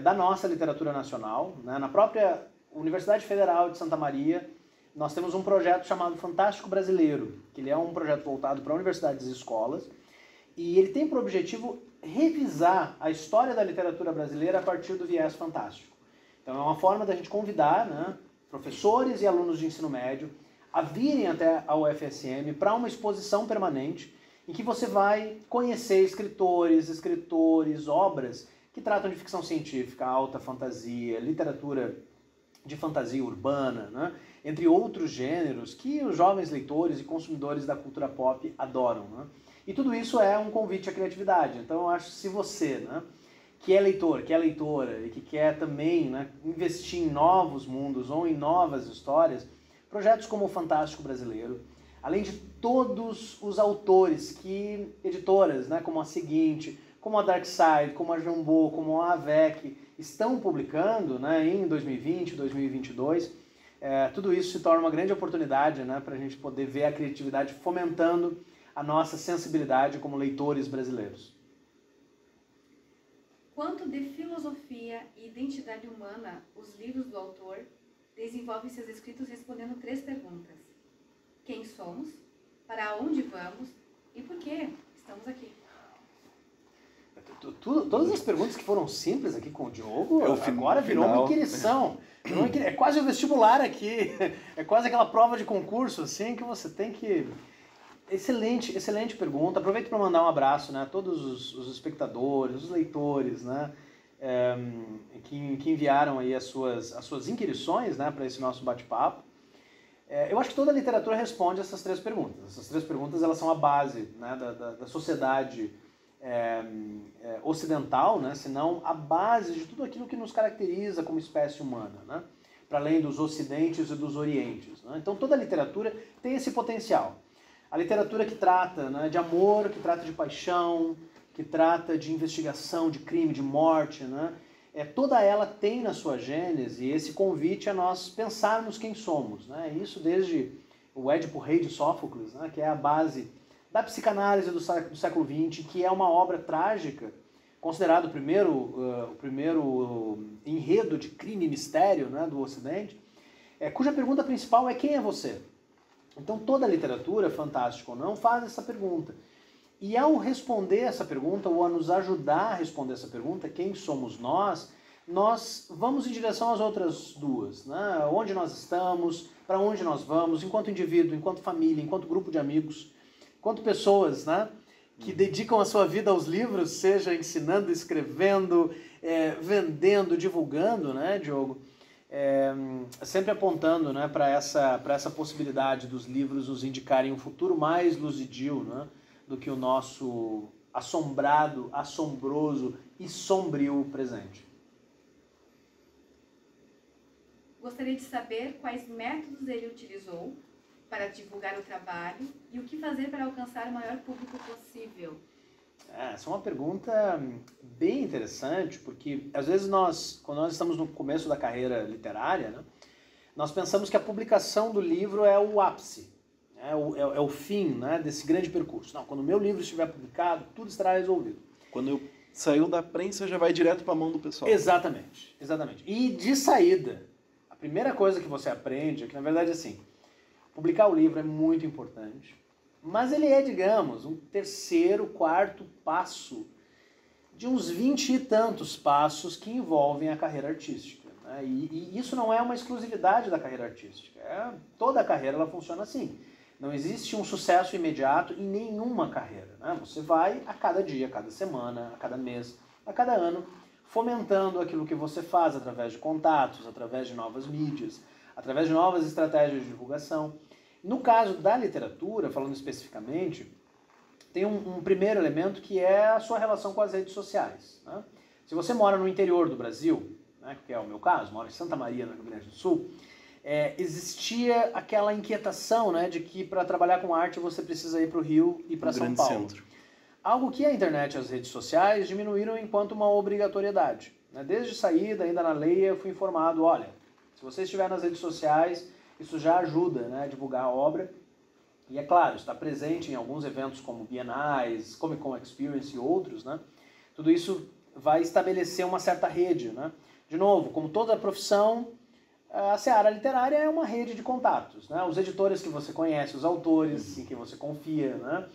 [SPEAKER 2] da nossa literatura nacional, né? Na própria Universidade Federal de Santa Maria, nós temos um projeto chamado Fantástico Brasileiro, que ele é um projeto voltado para universidades e escolas, e ele tem por objetivo revisar a história da literatura brasileira a partir do viés fantástico. Então é uma forma da gente convidar, né, professores e alunos de ensino médio a virem até a UFSM para uma exposição permanente em que você vai conhecer escritores, obras que tratam de ficção científica, alta fantasia, literatura de fantasia urbana, né, entre outros gêneros que os jovens leitores e consumidores da cultura pop adoram, né? E tudo isso é um convite à criatividade. Então eu acho que se você, né, que é leitor, que é leitora e que quer também, né, investir em novos mundos ou em novas histórias, projetos como o Fantástico Brasileiro, além de todos os autores que editoras, né, como a Seguinte, como a Dark Side, como a Jambô, como a AVEC, estão publicando, né, em 2020, 2022, tudo isso se torna uma grande oportunidade, né, para a gente poder ver a criatividade fomentando a nossa sensibilidade como leitores brasileiros.
[SPEAKER 3] Quanto de filosofia e identidade humana os livros do autor desenvolvem seus escritos respondendo 3 perguntas. Quem somos? Para onde vamos? E por que estamos aqui?
[SPEAKER 2] Todas as perguntas que foram simples aqui com o Diogo, agora virou uma inquirição. É quase o vestibular aqui. É quase aquela prova de concurso, assim, que você tem que... Excelente pergunta. Aproveito para mandar um abraço, né, a todos os espectadores, os leitores, né, que enviaram aí as suas inquirições, né, para esse nosso bate-papo. Eu acho que toda a literatura responde essas 3 perguntas. Essas 3 perguntas, elas são a base, né, da sociedade ocidental, né, se não a base de tudo aquilo que nos caracteriza como espécie humana, né, para além dos ocidentes e dos orientes, né? Então toda a literatura tem esse potencial. A literatura que trata, né, de amor, que trata de paixão, que trata de investigação, de crime, de morte, né, toda ela tem na sua gênese esse convite a nós pensarmos quem somos, né? Isso desde o Édipo Rei de Sófocles, né, que é a base da psicanálise do século XX, que é uma obra trágica, considerado o primeiro enredo de crime e mistério, né, do Ocidente, cuja pergunta principal é: quem é você? Então toda a literatura, fantástica ou não, faz essa pergunta. E ao responder essa pergunta, ou a nos ajudar a responder essa pergunta, quem somos nós vamos em direção às outras 2, né? Onde nós estamos, para onde nós vamos, enquanto indivíduo, enquanto família, enquanto grupo de amigos, enquanto pessoas, né, que dedicam a sua vida aos livros, seja ensinando, escrevendo, vendendo, divulgando, né, Diogo? Sempre apontando, né, para essa possibilidade dos livros nos indicarem um futuro mais luzidio, né, do que o nosso assombrado, assombroso e sombrio presente.
[SPEAKER 3] Gostaria de saber quais métodos ele utilizou para divulgar o trabalho e o que fazer para alcançar o maior público possível.
[SPEAKER 2] Essa é uma pergunta bem interessante, porque às vezes quando nós estamos no começo da carreira literária, né, nós pensamos que a publicação do livro é o ápice, é o fim, né, desse grande percurso. Não, quando o meu livro estiver publicado, tudo estará resolvido.
[SPEAKER 1] Quando saiu da prensa, já vai direto para a mão do pessoal.
[SPEAKER 2] Exatamente. E de saída, a primeira coisa que você aprende é que, na verdade, assim, publicar o livro é muito importante, mas ele é, digamos, um 3º, 4º passo de uns 20 e tantos passos que envolvem a carreira artística, né? E isso não é uma exclusividade da carreira artística. Toda a carreira ela funciona assim. Não existe um sucesso imediato em nenhuma carreira, né? Você vai a cada dia, a cada semana, a cada mês, a cada ano, fomentando aquilo que você faz através de contatos, através de novas mídias, através de novas estratégias de divulgação. No caso da literatura, falando especificamente, tem um primeiro elemento que é a sua relação com as redes sociais, né? Se você mora no interior do Brasil, né, que é o meu caso, moro em Santa Maria, no Rio Grande do Sul, existia aquela inquietação, né, de que para trabalhar com arte você precisa ir para o Rio e para São Paulo. Centro. Algo que a internet e as redes sociais diminuíram enquanto uma obrigatoriedade, né? Desde saída, ainda na lei, eu fui informado: olha, se você estiver nas redes sociais, isso já ajuda, né, a divulgar a obra. E é claro, está presente em alguns eventos como Bienais, Comic Con Experience e outros, né? Tudo isso vai estabelecer uma certa rede, né? De novo, como toda profissão, a seara literária é uma rede de contatos, né? Os editores que você conhece, os autores em quem você confia, né?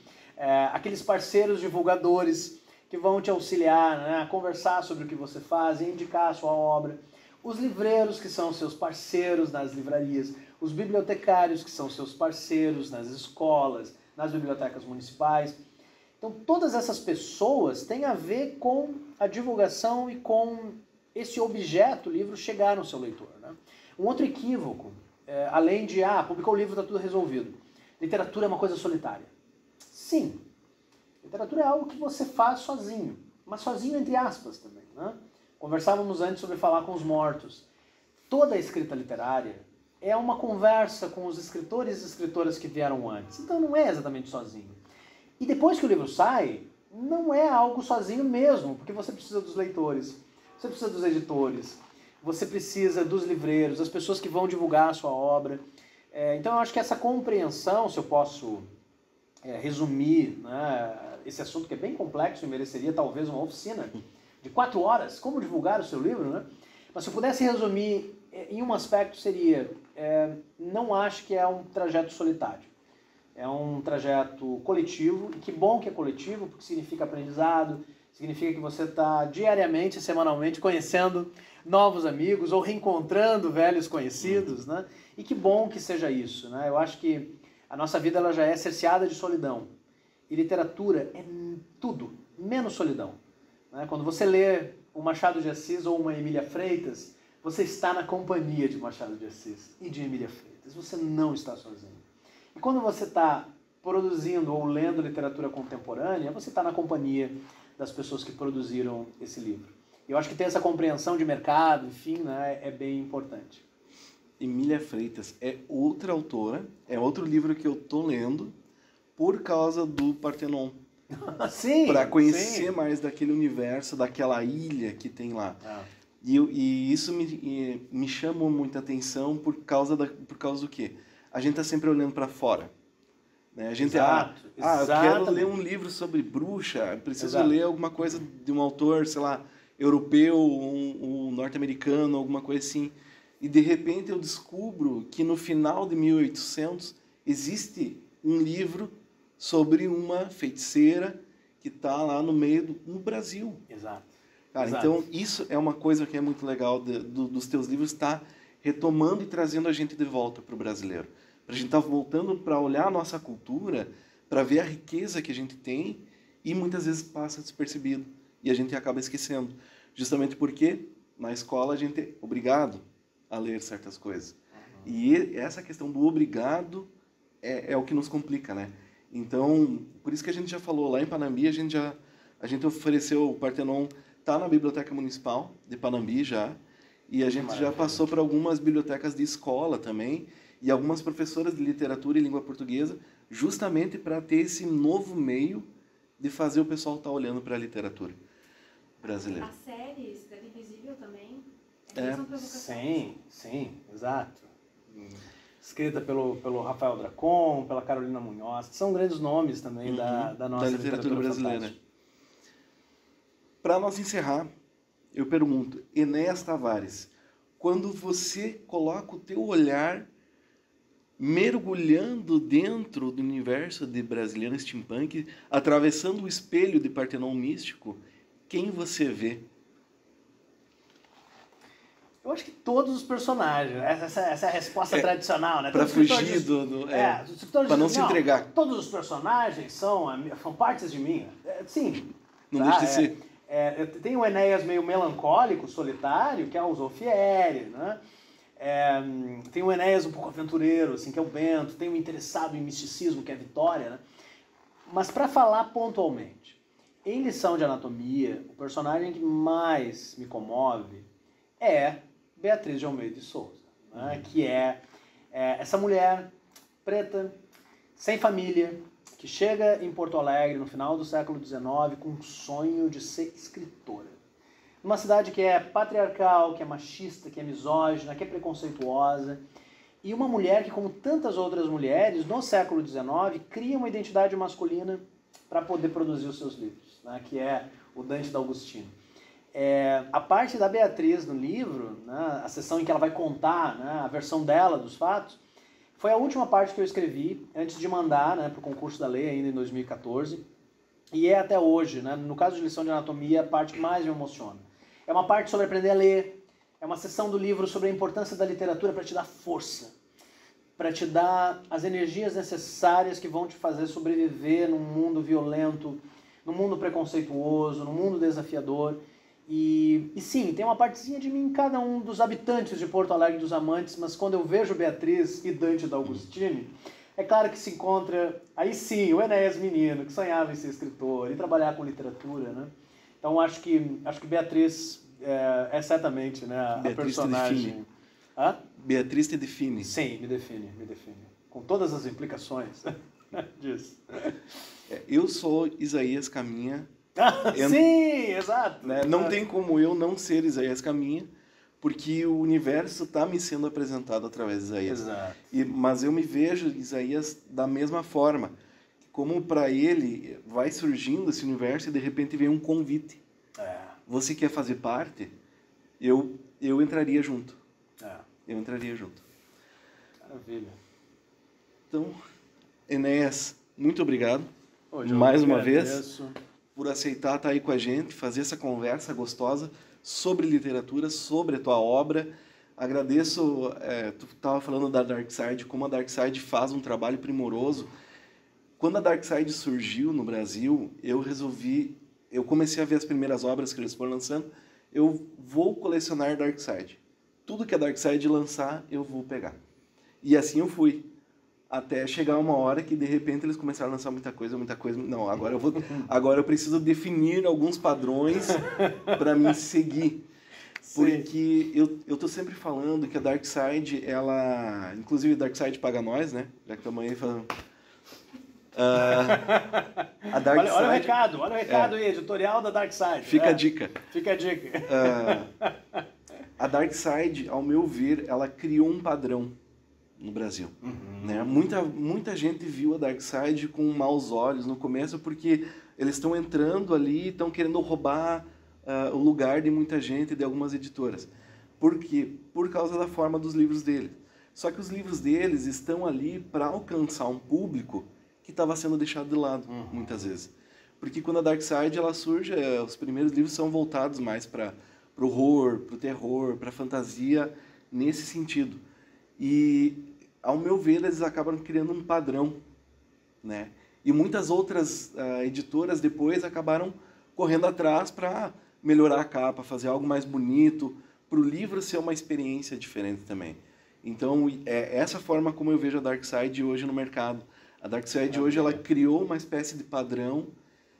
[SPEAKER 2] Aqueles parceiros divulgadores que vão te auxiliar, né? A conversar sobre o que você faz e indicar a sua obra. Os livreiros, que são seus parceiros nas livrarias. Os bibliotecários, que são seus parceiros nas escolas, nas bibliotecas municipais. Então, todas essas pessoas têm a ver com a divulgação e com esse objeto, o livro, chegar no seu leitor, né? Um outro equívoco, além de, publicou o livro, está tudo resolvido. Literatura é uma coisa solitária. Sim, literatura é algo que você faz sozinho, mas sozinho entre aspas também, né? Conversávamos antes sobre falar com os mortos. Toda a escrita literária é uma conversa com os escritores e escritoras que vieram antes, então não é exatamente sozinho. E depois que o livro sai, não é algo sozinho mesmo, porque você precisa dos leitores, você precisa dos editores, você precisa dos livreiros, das pessoas que vão divulgar a sua obra. Então eu acho que essa compreensão, se eu posso resumir, né, esse assunto que é bem complexo e mereceria talvez uma oficina de 4 horas, como divulgar o seu livro, né? Mas se eu pudesse resumir em um aspecto seria, não acho que é um trajeto solitário. É um trajeto coletivo, e que bom que é coletivo, porque significa aprendizado, significa que você está diariamente, semanalmente, conhecendo novos amigos ou reencontrando velhos conhecidos, né? E que bom que seja isso, né? Eu acho que a nossa vida ela já é cerceada de solidão. E literatura é tudo, menos solidão, né? Quando você lê o Machado de Assis ou uma Emília Freitas, você está na companhia de Machado de Assis e de Emília Freitas. Você não está sozinho. E quando você está produzindo ou lendo literatura contemporânea, você está na companhia das pessoas que produziram esse livro. Eu acho que ter essa compreensão de mercado, enfim, né, é bem importante.
[SPEAKER 1] Emília Freitas é outra autora, é outro livro que eu tô lendo por causa do Partenon.
[SPEAKER 2] Sim,
[SPEAKER 1] para conhecer
[SPEAKER 2] sim.
[SPEAKER 1] mais daquele universo, daquela ilha que tem lá. E isso me chamou muita atenção por causa do quê? A gente tá sempre olhando para fora. Né? A gente, eu quero ler um livro sobre bruxa, preciso ler alguma coisa de um autor, sei lá, europeu, um norte-americano, alguma coisa assim. E de repente eu descubro que no final de 1800 existe um livro sobre uma feiticeira que está lá no meio no Brasil.
[SPEAKER 2] Exato.
[SPEAKER 1] Cara, então isso é uma coisa que é muito legal dos teus livros, tá retomando e trazendo a gente de volta para o brasileiro. Para a gente estar voltando para olhar a nossa cultura, para ver a riqueza que a gente tem e muitas vezes passa despercebido e a gente acaba esquecendo. Justamente porque na escola a gente é obrigado a ler certas coisas. E essa questão do obrigado é o que nos complica, né? Então, por isso que a gente já falou, lá em Panambi, a gente ofereceu o Partenon, tá na Biblioteca Municipal de Panambi já, e a gente já passou por algumas bibliotecas de escola também, e algumas professoras de literatura e língua portuguesa, justamente para ter esse novo meio de fazer o pessoal estar olhando para a literatura brasileira.
[SPEAKER 3] As séries da Invisível também
[SPEAKER 2] são provocações. Sim, exato. Escrita pelo Rafael Dracon, pela Carolina Munhoz, que são grandes nomes também da nossa literatura brasileira.
[SPEAKER 1] Para nós encerrar, eu pergunto, Enéas Tavares, quando você coloca o teu olhar mergulhando dentro do universo de Brasiliana Steampunk, atravessando o espelho de Partenon Místico, quem você vê?
[SPEAKER 2] Eu acho que todos os personagens, essa é a resposta tradicional, né?
[SPEAKER 1] Para fugir para não se entregar.
[SPEAKER 2] Todos os personagens são partes de mim. Sim.
[SPEAKER 1] Não deixa de ser.
[SPEAKER 2] Tem o Enéas meio melancólico, solitário, que é o Zolfieri, né? Tem o Enéas um pouco aventureiro, assim, que é o Bento. Tem o interessado em misticismo, que é a Vitória, né? Mas para falar pontualmente, em Lição de Anatomia, o personagem que mais me comove é Beatriz de Almeida de Souza, né? Que é essa mulher preta, sem família, que chega em Porto Alegre no final do século XIX com um sonho de ser escritora. Numa cidade que é patriarcal, que é machista, que é misógina, que é preconceituosa. E uma mulher que, como tantas outras mulheres, no século XIX, cria uma identidade masculina para poder produzir os seus livros, né? Que é o Dante D'Agostino. A parte da Beatriz no livro, né, a sessão em que ela vai contar, né, a versão dela dos fatos, foi a última parte que eu escrevi antes de mandar, né, para o concurso da lei ainda em 2014. E é até hoje, né, no caso de lição de anatomia, a parte que mais me emociona. É uma parte sobre aprender a ler, é uma sessão do livro sobre a importância da literatura para te dar força, para te dar as energias necessárias que vão te fazer sobreviver num mundo violento, num mundo preconceituoso, num mundo desafiador. E sim, tem uma partezinha de mim em cada um dos habitantes de Porto Alegre dos Amantes, mas quando eu vejo Beatriz e Dante D'Agostini, é claro que se encontra, aí sim, o Enéas menino, que sonhava em ser escritor e trabalhar com literatura, né? Então acho que Beatriz é certamente, né, a
[SPEAKER 1] Beatriz
[SPEAKER 2] personagem...
[SPEAKER 1] Hã? Beatriz te define.
[SPEAKER 2] Sim, me define. Com todas as implicações disso.
[SPEAKER 1] Eu sou Isaías Caminha.
[SPEAKER 2] Sim, exato.
[SPEAKER 1] Né? Não tem como eu não ser Isaías Caminha, porque o universo está me sendo apresentado através de Isaías.
[SPEAKER 2] Exato.
[SPEAKER 1] Mas eu me vejo Isaías da mesma forma. Como para ele vai surgindo esse universo e de repente vem um convite. Você quer fazer parte? Eu entraria junto. Eu entraria junto.
[SPEAKER 2] Maravilha.
[SPEAKER 1] Então, Enéas, muito obrigado mais uma vez por aceitar estar aí com a gente, fazer essa conversa gostosa sobre literatura, sobre a tua obra. Agradeço, tu estava falando da Darkside, como a Darkside faz um trabalho primoroso. Quando a Darkside surgiu no Brasil, eu comecei a ver as primeiras obras que eles foram lançando, eu vou colecionar Darkside. Tudo que a Darkside lançar, eu vou pegar. E assim eu fui. Até chegar uma hora que, de repente, eles começaram a lançar muita coisa. Não, agora eu preciso definir alguns padrões para me seguir. Porque eu tô sempre falando que a Darkside, ela... Inclusive, a Darkside paga nós, né? Já que estamos aí falando...
[SPEAKER 2] a Darkside... Olha o recado aí, editorial da Darkside.
[SPEAKER 1] Fica a dica.
[SPEAKER 2] Fica a dica.
[SPEAKER 1] A Darkside, ao meu ver, ela criou um padrão no Brasil. Né? Muita gente viu a Darkside com maus olhos no começo, porque eles estão entrando ali, estão querendo roubar o lugar de muita gente, de algumas editoras. Por quê? Por causa da forma dos livros deles. Só que os livros deles estão ali para alcançar um público que estava sendo deixado de lado, muitas vezes. Porque quando a Darkside ela surge, os primeiros livros são voltados mais para o horror, para o terror, para a fantasia, nesse sentido. E, ao meu ver, eles acabam criando um padrão, né? E muitas outras editoras depois acabaram correndo atrás para melhorar a capa, fazer algo mais bonito, para o livro ser uma experiência diferente também. Então, é essa forma como eu vejo a Darkside hoje no mercado. A Darkside hoje ela criou uma espécie de padrão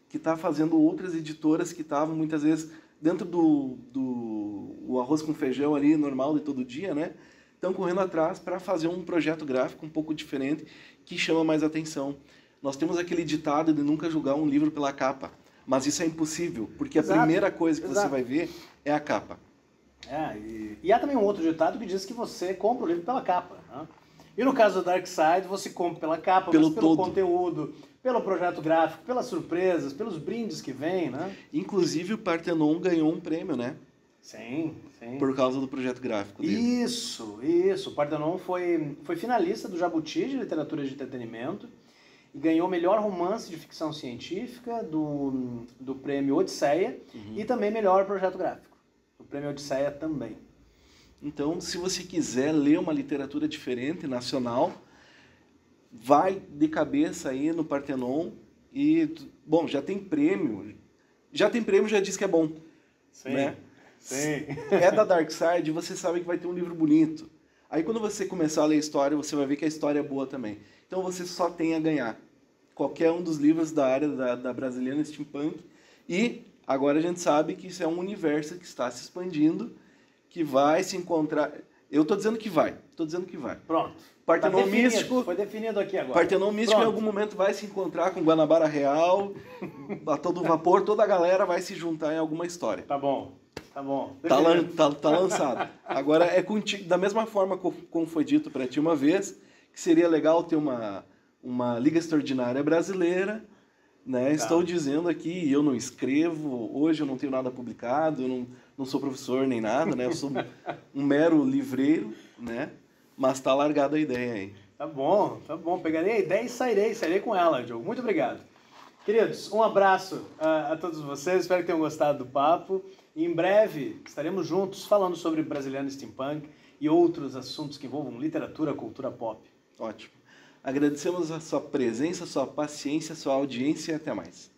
[SPEAKER 1] que está fazendo outras editoras que estavam muitas vezes dentro do arroz com feijão ali, normal de todo dia, né? Estão correndo atrás para fazer um projeto gráfico um pouco diferente que chama mais atenção. Nós temos aquele ditado de nunca julgar um livro pela capa, mas isso é impossível, porque a primeira coisa que você vai ver é a capa.
[SPEAKER 2] E há também um outro ditado que diz que você compra o livro pela capa, né? E no caso da Darkside, você compra pela capa, pelo conteúdo, pelo projeto gráfico, pelas surpresas, pelos brindes que vem, né?
[SPEAKER 1] Inclusive o Parthenon ganhou um prêmio, né?
[SPEAKER 2] Sim.
[SPEAKER 1] Por causa do projeto gráfico dele.
[SPEAKER 2] Isso. O Parthenon foi finalista do Jabuti de Literatura de Entretenimento e ganhou o melhor romance de ficção científica do prêmio Odisseia e também melhor projeto gráfico. O prêmio Odisseia também.
[SPEAKER 1] Então, se você quiser ler uma literatura diferente, nacional, vai de cabeça aí no Parthenon e, bom, já tem prêmio, já diz que é bom.
[SPEAKER 2] Sim,
[SPEAKER 1] né?
[SPEAKER 2] sim.
[SPEAKER 1] É da Darkside, você sabe que vai ter um livro bonito. Aí quando você começar a ler a história, você vai ver que a história é boa também. Então você só tem a ganhar. Qualquer um dos livros da área da brasileira steampunk. E agora a gente sabe que isso é um universo que está se expandindo, que vai se encontrar... Eu tô dizendo que vai.
[SPEAKER 2] Pronto.
[SPEAKER 1] Parthenon Místico...
[SPEAKER 2] Foi definido aqui agora.
[SPEAKER 1] Parthenon Místico em algum momento vai se encontrar com Guanabara Real, a todo vapor, toda a galera vai se juntar em alguma história.
[SPEAKER 2] Tá bom.
[SPEAKER 1] Tá lançado. Agora é contigo, da mesma forma como foi dito para ti uma vez, que seria legal ter uma Liga Extraordinária Brasileira, né? Estou dizendo aqui, eu não escrevo, hoje eu não tenho nada publicado, eu não sou professor nem nada, né? Eu sou um mero livreiro, né? Mas tá largada a ideia aí.
[SPEAKER 2] Tá bom. Pegarei a ideia e sairei com ela, Diogo. Muito obrigado. Queridos, um abraço a todos vocês, espero que tenham gostado do papo. E em breve estaremos juntos falando sobre Brasiliano Steampunk e outros assuntos que envolvam literatura, cultura pop.
[SPEAKER 1] Ótimo. Agradecemos a sua presença, a sua paciência, a sua audiência e até mais.